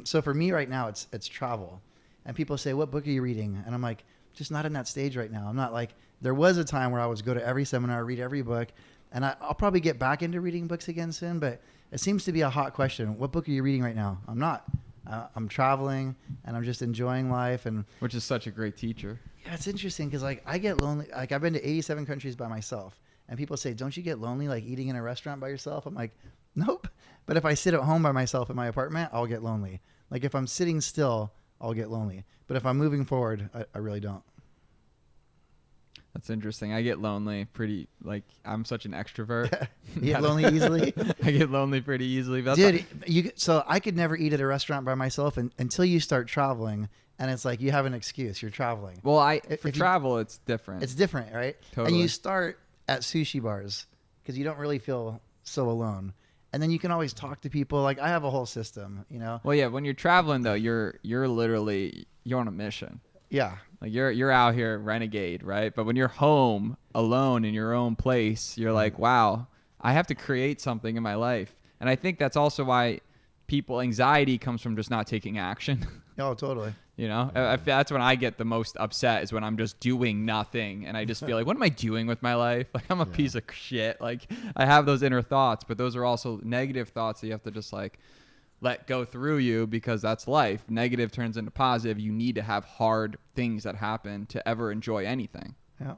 So for me right now, it's travel. And people say, what book are you reading? And I'm like, just not in that stage right now. I'm not like, there was a time where I would go to every seminar, read every book, and I'll probably get back into reading books again soon, but it seems to be a hot question. What book are you reading right now? I'm not. I'm traveling, and I'm just enjoying life. Which is such a great teacher. Yeah, it's interesting because like I get lonely. Like I've been to 87 countries by myself, and people say, don't you get lonely like eating in a restaurant by yourself? I'm like, nope. But if I sit at home by myself in my apartment, I'll get lonely. Like if I'm sitting still, I'll get lonely. But if I'm moving forward, I really don't. That's interesting. I get lonely I'm such an extrovert. You get lonely easily? I get lonely pretty easily. But Dude, so I could never eat at a restaurant by myself until you start traveling, and it's like you have an excuse. You're traveling. Well, for travel, it's different. It's different, right? Totally. And you start at sushi bars because you don't really feel so alone. And then you can always talk to people. Like I have a whole system, Well, yeah, when you're traveling, though, you're literally, you're on a mission. Yeah. Like you're out here renegade, right? But when you're home alone in your own place, you're like, wow, I have to create something in my life. And I think that's also why anxiety comes from just not taking action. Oh, totally. That's when I get the most upset, is when I'm just doing nothing. And I just feel like, what am I doing with my life? Like I'm a piece of shit. Like I have those inner thoughts, but those are also negative thoughts that you have to just like let go through you, because that's life. Negative turns into positive. You need to have hard things that happen to ever enjoy anything. Yeah.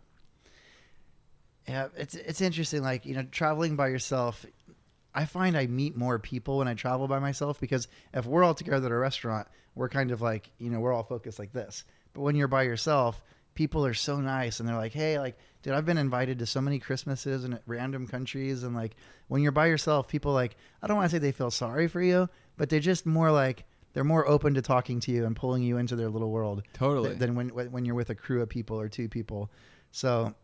Yeah, it's interesting. Like, traveling by yourself, I find I meet more people when I travel by myself, because if we're all together at a restaurant, we're kind of like, we're all focused like this. But when you're by yourself, people are so nice, and they're like, hey, like, dude, I've been invited to so many Christmases in random countries. And like, when you're by yourself, people like, I don't want to say they feel sorry for you, but they're just more like, they're more open to talking to you and pulling you into their little world. Totally. Than when you're with a crew of people or two people. So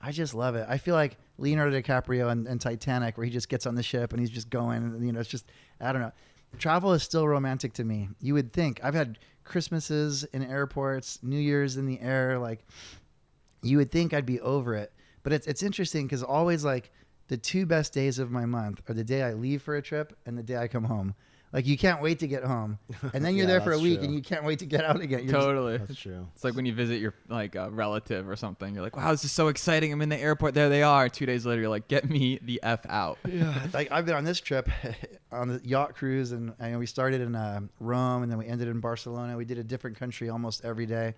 I just love it. I feel like Leonardo DiCaprio in Titanic, where he just gets on the ship and he's just going, and it's just, I don't know. Travel is still romantic to me. You would think. I've had Christmases in airports, New Year's in the air. Like, you would think I'd be over it. But it's interesting, because always like the 2 best days of my month are the day I leave for a trip and the day I come home. Like you can't wait to get home, and then you're Yeah, there for a that's week, true. and you can't wait to get out again. You're Totally. That's true. It's like when you visit your like a relative or something. You're like, wow, this is so exciting. I'm in the airport. There they are. 2 days later, you're like, get me the F out. Yeah, like I've been on this trip on the yacht cruise, and we started in Rome, and then we ended in Barcelona. We did a different country almost every day,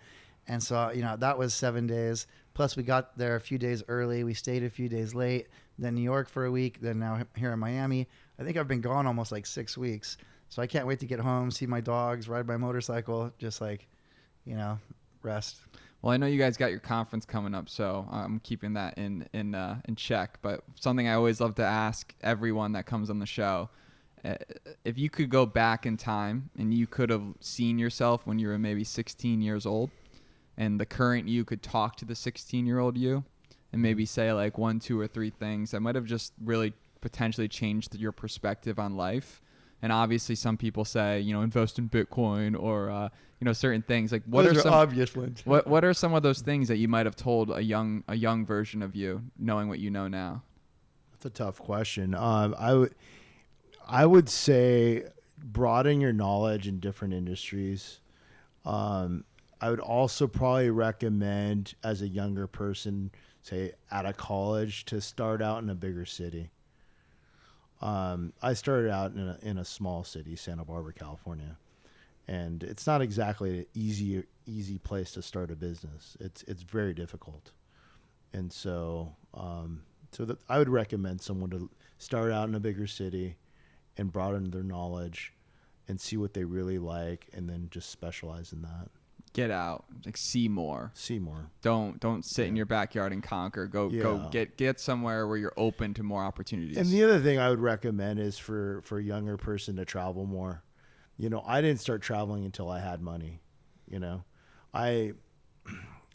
and so that was 7 days. Plus, we got there a few days early. We stayed a few days late. Then New York for a week. Then now here in Miami. I think I've been gone almost like 6 weeks. So I can't wait to get home, see my dogs, ride my motorcycle, just like, rest. Well, I know you guys got your conference coming up, so I'm keeping that in check. But something I always love to ask everyone that comes on the show, if you could go back in time and you could have seen yourself when you were maybe 16 years old, and the current you could talk to the 16-year-old you and maybe say like 1, 2, or 3 things that might have just really potentially changed your perspective on life. And obviously some people say, invest in Bitcoin or, certain things. Like what Those are some obvious ones? What are some of those things that you might have told a young version of you, knowing what you know now? That's a tough question. I would say broaden your knowledge in different industries. I would also probably recommend as a younger person, say out of college, to start out in a bigger city. I started out in a small city, Santa Barbara, California, and it's not exactly an easy place to start a business. It's very difficult, and so I would recommend someone to start out in a bigger city and broaden their knowledge and see what they really like, and then just specialize in that. Get out, like see more. Don't sit in your backyard and conquer. Go get somewhere where you're open to more opportunities. And the other thing I would recommend is for a younger person to travel more. I didn't start traveling until I had money. I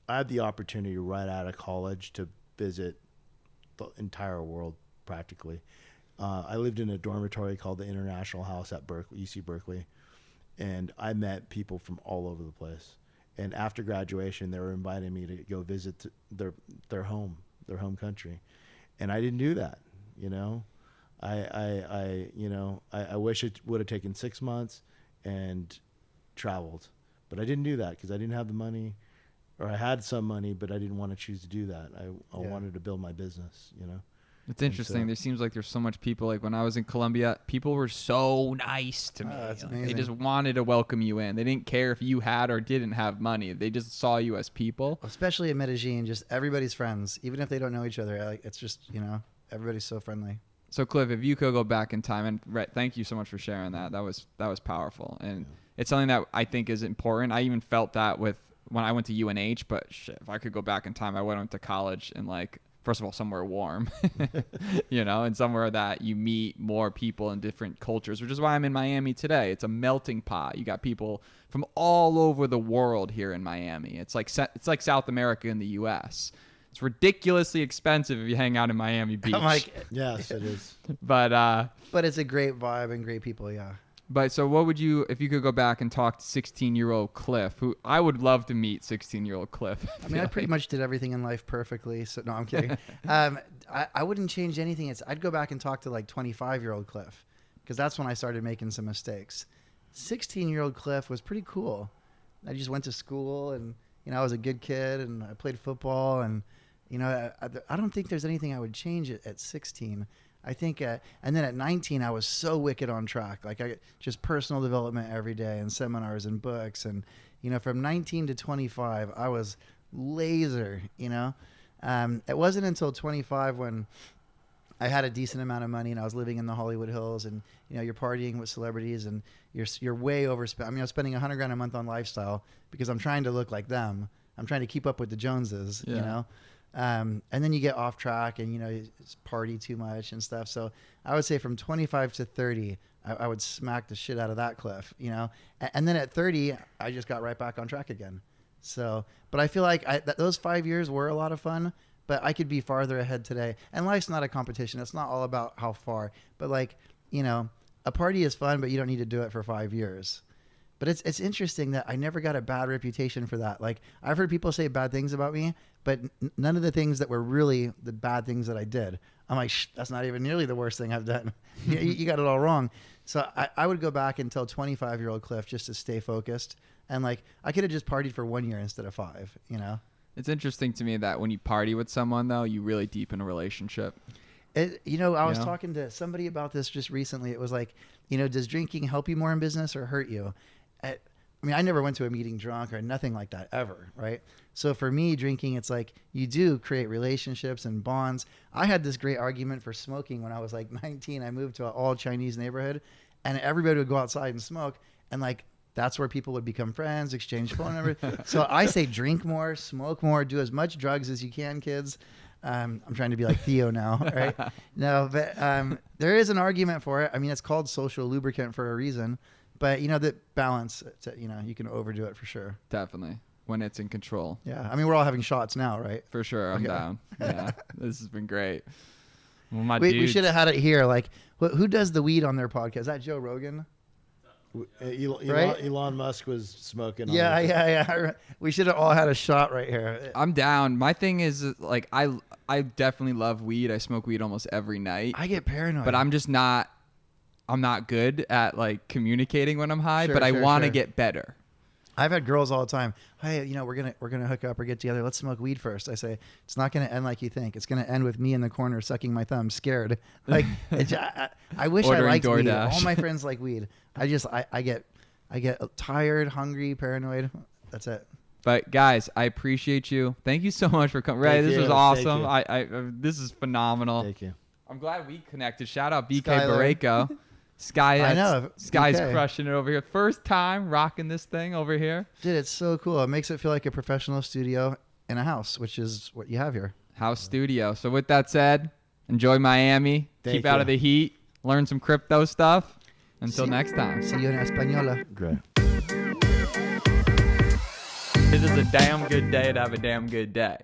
had the opportunity right out of college to visit the entire world practically. I lived in a dormitory called the International House at UC Berkeley, and I met people from all over the place. And after graduation, they were inviting me to go visit their home country, and I didn't do that. I wish it would have taken 6 months and traveled, but I didn't do that because I didn't have the money, or I had some money, but I didn't want to choose to do that. I wanted to build my business. It's interesting. There seems like there's so much people. Like when I was in Colombia, people were so nice to me. That's Like, amazing. they just wanted to welcome you in. They didn't care if you had or didn't have money. They just saw you as people. Especially in Medellin, just everybody's friends, even if they don't know each other. Like it's just everybody's so friendly. So Cliff, if you could go back in time, and thank you so much for sharing that. That was powerful, and it's something that I think is important. I even felt that when I went to UNH. But shit, if I could go back in time, I went to college and first of all, somewhere warm, and somewhere that you meet more people in different cultures, which is why I'm in Miami today. It's a melting pot. You got people from all over the world here in Miami. It's like South America in the U.S. It's ridiculously expensive if you hang out in Miami Beach. I'm like, Yes, it is. but it's a great vibe and great people. Yeah. But so what would you, if you could go back and talk to 16-year-old Cliff, who I would love to meet 16-year-old Cliff. I mean, I pretty much did everything in life perfectly. So no, I'm kidding. I wouldn't change anything. I'd go back and talk to like 25-year-old Cliff, because that's when I started making some mistakes. 16-year-old Cliff was pretty cool. I just went to school, and I was a good kid, and I played football, and I don't think there's anything I would change at 16. I think, and then at 19, I was so wicked on track. Like I just personal development every day and seminars and books. And, from 19 to 25, I was laser, it wasn't until 25 when I had a decent amount of money and I was living in the Hollywood Hills, and, you're partying with celebrities and you're way overspent. I mean, I was spending $100,000 a month on lifestyle because I'm trying to look like them. I'm trying to keep up with the Joneses, and then you get off track and, you party too much and stuff. So I would say from 25 to 30, I would smack the shit out of that Cliff, and then at 30, I just got right back on track again. So, but I feel like those 5 years were a lot of fun, but I could be farther ahead today. And life's not a competition. It's not all about how far, but a party is fun, but you don't need to do it for 5 years. But it's interesting that I never got a bad reputation for that. Like I've heard people say bad things about me, but none of the things that were really the bad things that I did. I'm like, that's not even nearly the worst thing I've done. You got it all wrong. So I would go back and tell 25-year-old Clif just to stay focused. And like, I could have just partied for 1 year instead of 5, you know? It's interesting to me that when you party with someone, though, you really deepen a relationship. I was talking to somebody about this just recently. It was like, does drinking help you more in business or hurt you? I never went to a meeting drunk or nothing like that ever, right? So for me, drinking, it's like you do create relationships and bonds. I had this great argument for smoking when I was like 19. I moved to an all Chinese neighborhood, and everybody would go outside and smoke, and like that's where people would become friends, exchange phone numbers. So I say drink more, smoke more, do as much drugs as you can, kids. I'm trying to be like Theo now, right? No, but there is an argument for it. I mean, it's called social lubricant for a reason. But, the balance, you can overdo it for sure. Definitely. When it's in control. Yeah. I mean, we're all having shots now, right? For sure. I'm down. Yeah. This has been great. Well, we should have had it here. Like, who does the weed on their podcast? Is that Joe Rogan? Right? Elon Musk was smoking. Yeah. We should have all had a shot right here. I'm down. My thing is, like, I definitely love weed. I smoke weed almost every night. I get paranoid. But I'm not good at like communicating when I'm high, Sure, but I sure, want to sure. get better. I've had girls all the time. Hey, we're gonna hook up or get together. Let's smoke weed first. I say it's not gonna end like you think. It's gonna end with me in the corner sucking my thumb, scared. Like I wish I liked weed. DoorDash. All my friends like weed. I get tired, hungry, paranoid. That's it. But guys, I appreciate you. Thank you so much for coming. Ray, this was awesome. This is phenomenal. Thank you. I'm glad we connected. Shout out BK Skylar. Barreco. Sky, I know. Sky's BK. crushing it over here. First time rocking this thing over here. Dude, it's so cool. It makes it feel like a professional studio in a house, which is what you have here. House studio. So with that said, enjoy Miami. Keep out of the heat. Learn some crypto stuff. Until next time. See you in Española. Great. It is a damn good day to have a damn good day.